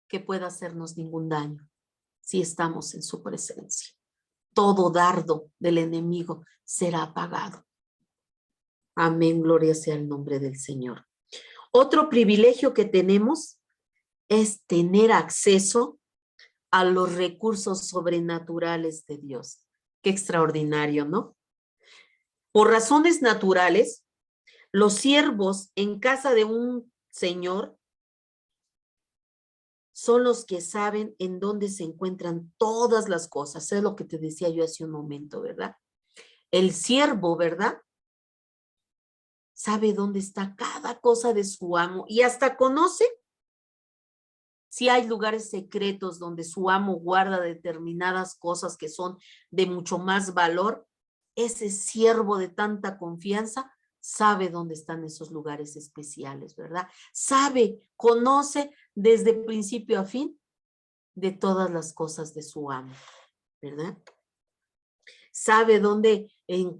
que pueda hacernos ningún daño si estamos en su presencia. Todo dardo del enemigo será apagado. Amén, gloria sea el nombre del Señor. Otro privilegio que tenemos es tener acceso a los recursos sobrenaturales de Dios. Qué extraordinario, ¿no? Por razones naturales, los siervos en casa de un señor son los que saben en dónde se encuentran todas las cosas. Es lo que te decía yo hace un momento, ¿verdad? El siervo, ¿verdad? Sabe dónde está cada cosa de su amo y hasta conoce si hay lugares secretos donde su amo guarda determinadas cosas que son de mucho más valor. Ese siervo de tanta confianza sabe dónde están esos lugares especiales, ¿verdad? Sabe, conoce desde principio a fin de todas las cosas de su amo, ¿verdad? sabe dónde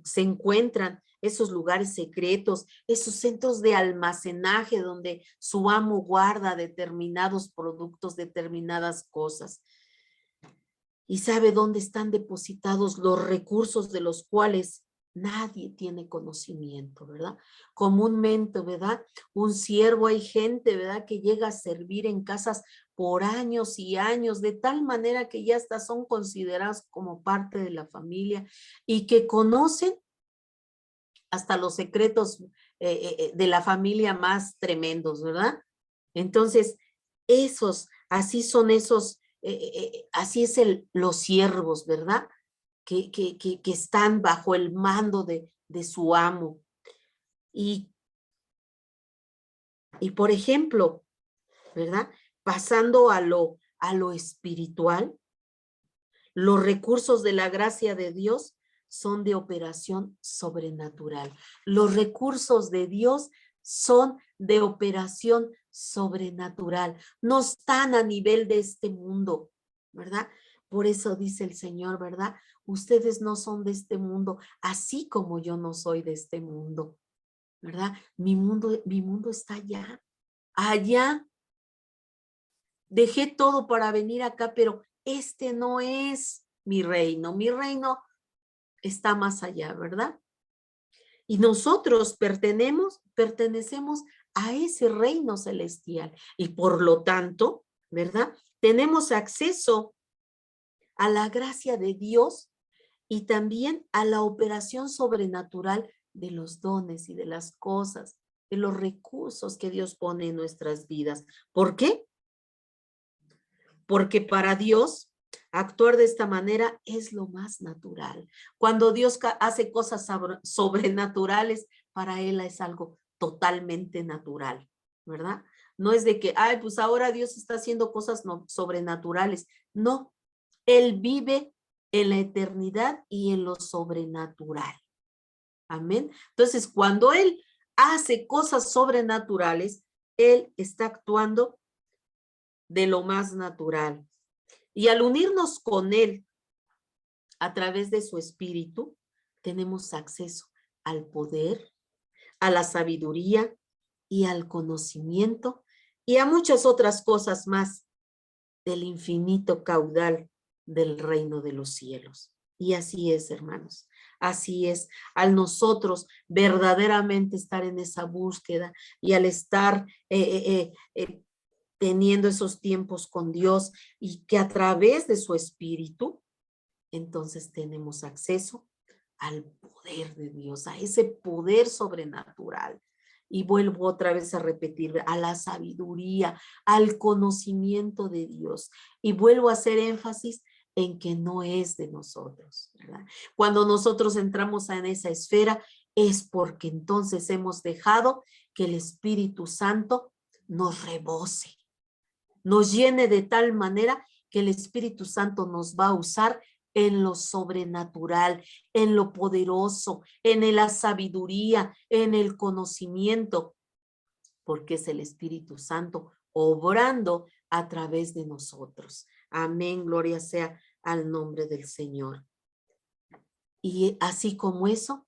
se encuentran esos lugares secretos, esos centros de almacenaje donde su amo guarda determinados productos, determinadas cosas. Y sabe dónde están depositados los recursos de los cuales nadie tiene conocimiento, ¿verdad? Comúnmente, ¿verdad? Un siervo, hay gente, ¿verdad? Que llega a servir en casas por años y años, de tal manera que ya hasta son considerados como parte de la familia y que conocen hasta los secretos de la familia más tremendos, ¿verdad? Entonces, así son esos, así es los siervos, ¿verdad? Que están bajo el mando de su amo. Y por ejemplo, ¿verdad? Pasando a lo espiritual, los recursos de la gracia de Dios son de operación sobrenatural. Los recursos de Dios son de operación sobrenatural. No están a nivel de este mundo, ¿verdad? Por eso dice el Señor, ¿verdad? Ustedes no son de este mundo, así como yo no soy de este mundo, ¿verdad? Mi mundo está allá, allá. Dejé todo para venir acá, pero este no es mi reino está más allá, ¿verdad? Y nosotros pertenecemos a ese reino celestial y por lo tanto, ¿verdad? Tenemos acceso a la gracia de Dios y también a la operación sobrenatural de los dones y de las cosas, de los recursos que Dios pone en nuestras vidas. ¿Por qué? Porque para Dios actuar de esta manera es lo más natural. Cuando Dios hace cosas sobrenaturales, para Él es algo totalmente natural, ¿verdad? No es de que, ay, pues ahora Dios está haciendo cosas sobrenaturales. No, Él vive en la eternidad y en lo sobrenatural. Amén. Entonces, cuando Él hace cosas sobrenaturales, Él está actuando de lo más natural. Y al unirnos con Él a través de su espíritu, tenemos acceso al poder, a la sabiduría y al conocimiento y a muchas otras cosas más del infinito caudal del reino de los cielos. Y así es, hermanos. Así es, al nosotros verdaderamente estar en esa búsqueda y al estar teniendo esos tiempos con Dios y que a través de su espíritu, entonces tenemos acceso al poder de Dios, a ese poder sobrenatural. Y vuelvo otra vez a repetir, a la sabiduría, al conocimiento de Dios. Y vuelvo a hacer énfasis en que no es de nosotros, ¿verdad? Cuando nosotros entramos en esa esfera es porque entonces hemos dejado que el Espíritu Santo nos rebose, nos llene de tal manera que el Espíritu Santo nos va a usar en lo sobrenatural, en lo poderoso, en la sabiduría, en el conocimiento, porque es el Espíritu Santo obrando a través de nosotros. Amén, gloria sea al nombre del Señor. Y así como eso,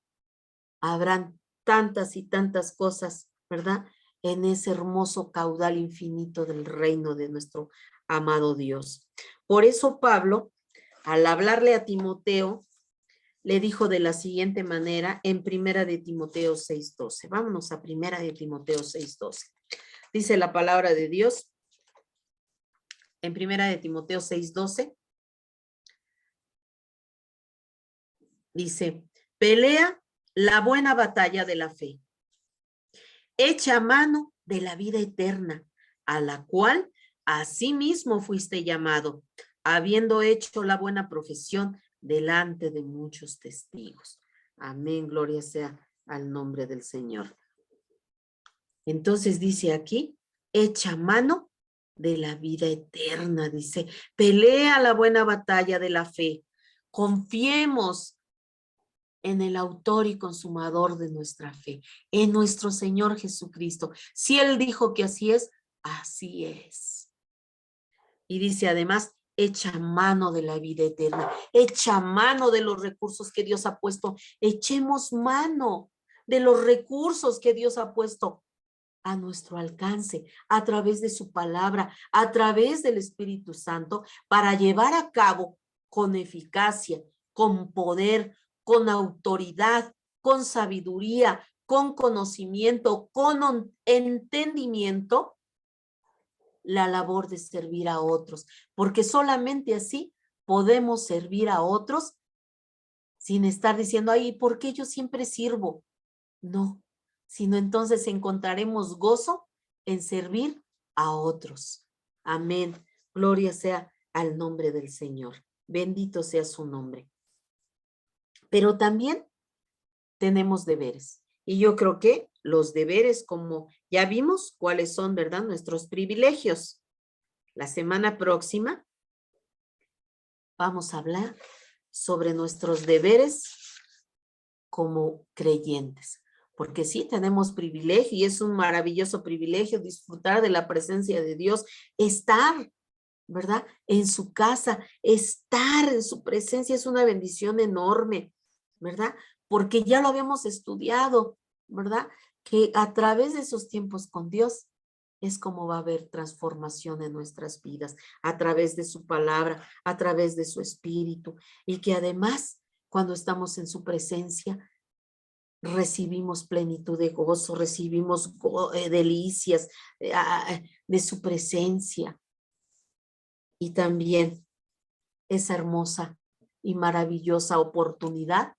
habrán tantas y tantas cosas, ¿verdad? En ese hermoso caudal infinito del reino de nuestro amado Dios. Por eso Pablo, al hablarle a Timoteo, le dijo de la siguiente manera en Primera de Timoteo 6:12. Vámonos a Primera de Timoteo 6:12. Dice la palabra de Dios en Primera de Timoteo 6:12. Dice, pelea la buena batalla de la fe. Echa mano de la vida eterna, a la cual asimismo fuiste llamado, habiendo hecho la buena profesión delante de muchos testigos. Amén, gloria sea al nombre del Señor. Entonces dice aquí, echa mano de la vida eterna, dice, pelea la buena batalla de la fe. Confiemos en el autor y consumador de nuestra fe, en nuestro Señor Jesucristo. Si Él dijo que así es, así es. Y dice además, echa mano de la vida eterna, echa mano de los recursos que Dios ha puesto, echemos mano de los recursos que Dios ha puesto a nuestro alcance, a través de su palabra, a través del Espíritu Santo, para llevar a cabo con eficacia, con poder, con autoridad, con sabiduría, con conocimiento, con entendimiento, la labor de servir a otros, porque solamente así podemos servir a otros sin estar diciendo, ay, ¿por qué yo siempre sirvo? No, sino entonces encontraremos gozo en servir a otros. Amén. Gloria sea al nombre del Señor. Bendito sea su nombre. Pero también tenemos deberes. Y yo creo que los deberes, como ya vimos, cuáles son, ¿verdad? Nuestros privilegios. La semana próxima vamos a hablar sobre nuestros deberes como creyentes. Porque sí, tenemos privilegio y es un maravilloso privilegio disfrutar de la presencia de Dios, estar, ¿verdad? En su casa, estar en su presencia es una bendición enorme, ¿verdad? Porque ya lo habíamos estudiado, ¿verdad? Que a través de esos tiempos con Dios es como va a haber transformación en nuestras vidas, a través de su palabra, a través de su espíritu, y que además, cuando estamos en su presencia, recibimos plenitud de gozo, recibimos delicias de su presencia. Y también esa hermosa y maravillosa oportunidad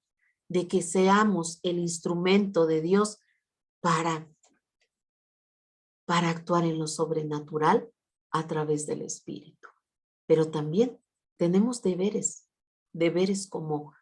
de que seamos el instrumento de Dios para actuar en lo sobrenatural a través del Espíritu. Pero también tenemos deberes, deberes como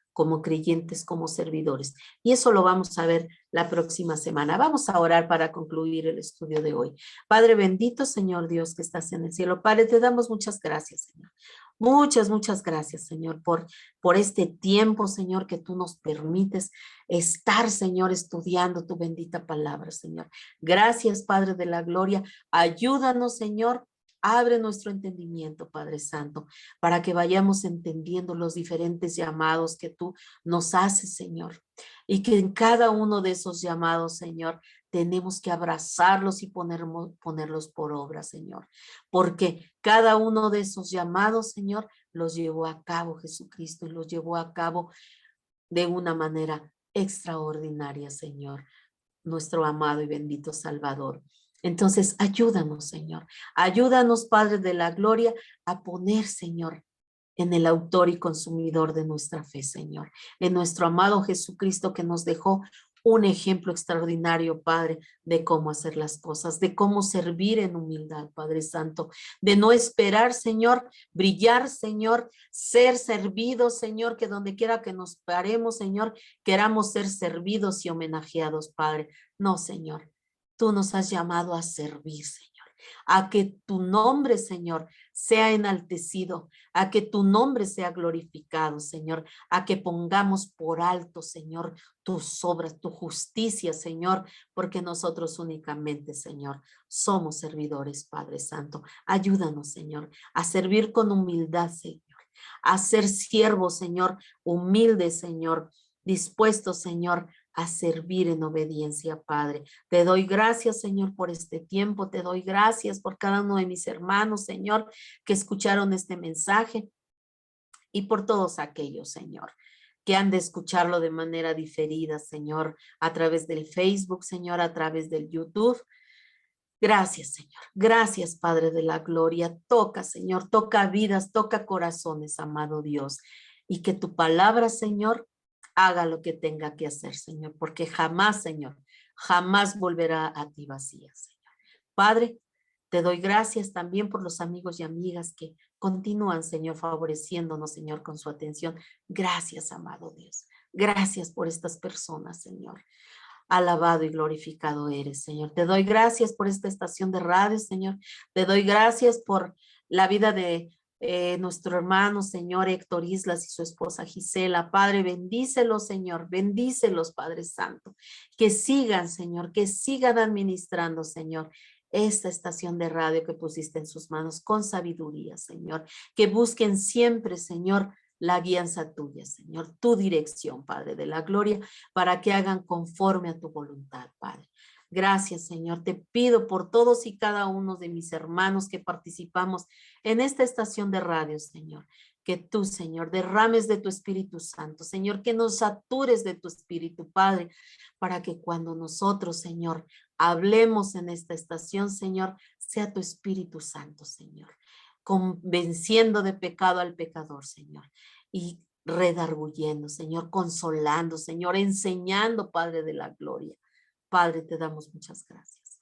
creyentes, como servidores. Y eso lo vamos a ver la próxima semana. Vamos a orar para concluir el estudio de hoy. Padre bendito, Señor Dios que estás en el cielo. Padre, te damos muchas gracias, Señor. Muchas gracias, Señor, por este tiempo, Señor, que tú nos permites estar, Señor, estudiando tu bendita palabra, Señor. Gracias, Padre de la gloria. Ayúdanos, Señor. Abre nuestro entendimiento, Padre Santo, para que vayamos entendiendo los diferentes llamados que tú nos haces, Señor. Y que en cada uno de esos llamados, Señor, tenemos que abrazarlos y ponerlos por obra, Señor. Porque cada uno de esos llamados, Señor, los llevó a cabo Jesucristo y los llevó a cabo de una manera extraordinaria, Señor, nuestro amado y bendito Salvador. Entonces, ayúdanos, Señor. Ayúdanos, Padre de la Gloria, a poner, Señor, en el autor y consumidor de nuestra fe, Señor. En nuestro amado Jesucristo que nos dejó un ejemplo extraordinario, Padre, de cómo hacer las cosas, de cómo servir en humildad, Padre Santo, de no esperar, Señor, brillar, Señor, ser servidos, Señor, que donde quiera que nos paremos, Señor, queramos ser servidos y homenajeados, Padre. No, Señor, tú nos has llamado a servir, Señor, a que tu nombre, Señor, sea enaltecido, a que tu nombre sea glorificado, Señor, a que pongamos por alto, Señor, tus obras, tu justicia, Señor, porque nosotros únicamente, Señor, somos servidores, Padre Santo. Ayúdanos, Señor, a servir con humildad, Señor, a ser siervos, Señor, humildes, Señor, dispuestos, Señor, a servir en obediencia, Padre. Te doy gracias, Señor, por este tiempo. Te doy gracias por cada uno de mis hermanos, Señor, que escucharon este mensaje y por todos aquellos, Señor, que han de escucharlo de manera diferida, Señor, a través del Facebook, Señor, a través del YouTube. Gracias, Señor. Gracias, Padre de la Gloria. Toca, Señor, toca vidas, toca corazones, amado Dios. Y que tu palabra, Señor, haga lo que tenga que hacer, Señor, porque jamás, Señor, jamás volverá a ti vacía, Señor. Padre, te doy gracias también por los amigos y amigas que continúan, Señor, favoreciéndonos, Señor, con su atención. Gracias, amado Dios. Gracias por estas personas, Señor. Alabado y glorificado eres, Señor. Te doy gracias por esta estación de radio, Señor. Te doy gracias por la vida de nuestro hermano, Señor, Héctor Islas y su esposa Gisela. Padre, bendícelos, Señor. Bendícelos, Padre Santo. Que sigan, Señor, que sigan administrando, Señor, esta estación de radio que pusiste en sus manos con sabiduría, Señor. Que busquen siempre, Señor, la guianza tuya, Señor, tu dirección, Padre de la gloria, para que hagan conforme a tu voluntad, Padre. Gracias, Señor. Te pido por todos y cada uno de mis hermanos que participamos en esta estación de radio, Señor. Que tú, Señor, derrames de tu Espíritu Santo, Señor, que nos satures de tu Espíritu, Padre, para que cuando nosotros, Señor, hablemos en esta estación, Señor, sea tu Espíritu Santo, Señor, convenciendo de pecado al pecador, Señor, y redarguyendo, Señor, consolando, Señor, enseñando, Padre de la gloria. Padre, te damos muchas gracias.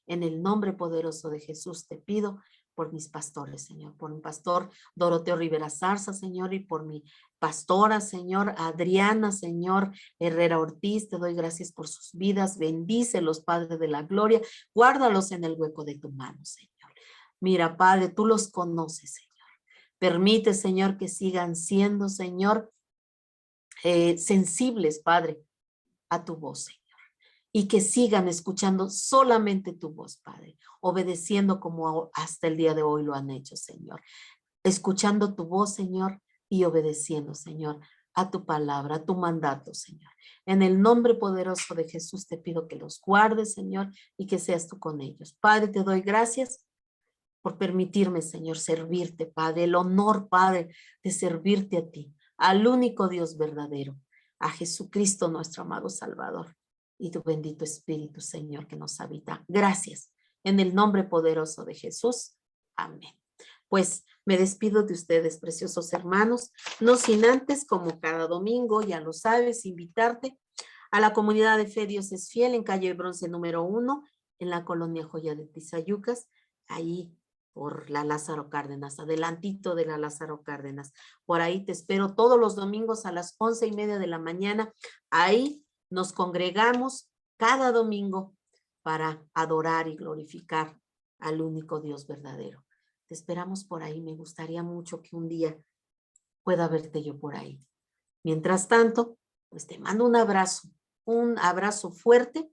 En el nombre poderoso de Jesús te pido por mis pastores, Señor, por mi pastor Doroteo Rivera Zarza, Señor, y por mi pastora, Señor, Adriana, Señor, Herrera Ortiz, te doy gracias por sus vidas, bendícelos, Padre de la gloria, guárdalos en el hueco de tu mano, Señor. Mira, Padre, tú los conoces, Señor. Permite, Señor, que sigan siendo, Señor, sensibles, Padre, a tu voz, Señor. Y que sigan escuchando solamente tu voz, Padre, obedeciendo como hasta el día de hoy lo han hecho, Señor. Escuchando tu voz, Señor, y obedeciendo, Señor, a tu palabra, a tu mandato, Señor. En el nombre poderoso de Jesús te pido que los guardes, Señor, y que seas tú con ellos. Padre, te doy gracias por permitirme, Señor, servirte, Padre. El honor, Padre, de servirte a ti, al único Dios verdadero, a Jesucristo, nuestro amado Salvador, y tu bendito Espíritu, Señor, que nos habita. Gracias. En el nombre poderoso de Jesús. Amén. Pues me despido de ustedes, preciosos hermanos, no sin antes, como cada domingo, ya lo sabes, invitarte a la comunidad de Fe Dios es Fiel en calle Bronce número 1, en la colonia Joya de Tizayucas, ahí por la Lázaro Cárdenas, adelantito de la Lázaro Cárdenas. Por ahí te espero todos los domingos a las 11:30 de la mañana. Ahí nos congregamos cada domingo para adorar y glorificar al único Dios verdadero. Te esperamos por ahí. Me gustaría mucho que un día pueda verte yo por ahí. Mientras tanto, pues te mando un abrazo fuerte,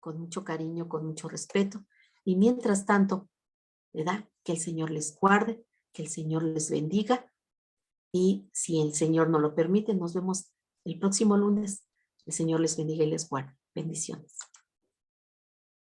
con mucho cariño, con mucho respeto. Y mientras tanto, ¿verdad? Que el Señor les guarde, que el Señor les bendiga. Y si el Señor no lo permite, nos vemos el próximo lunes. El Señor les bendiga y les guarde. Bendiciones.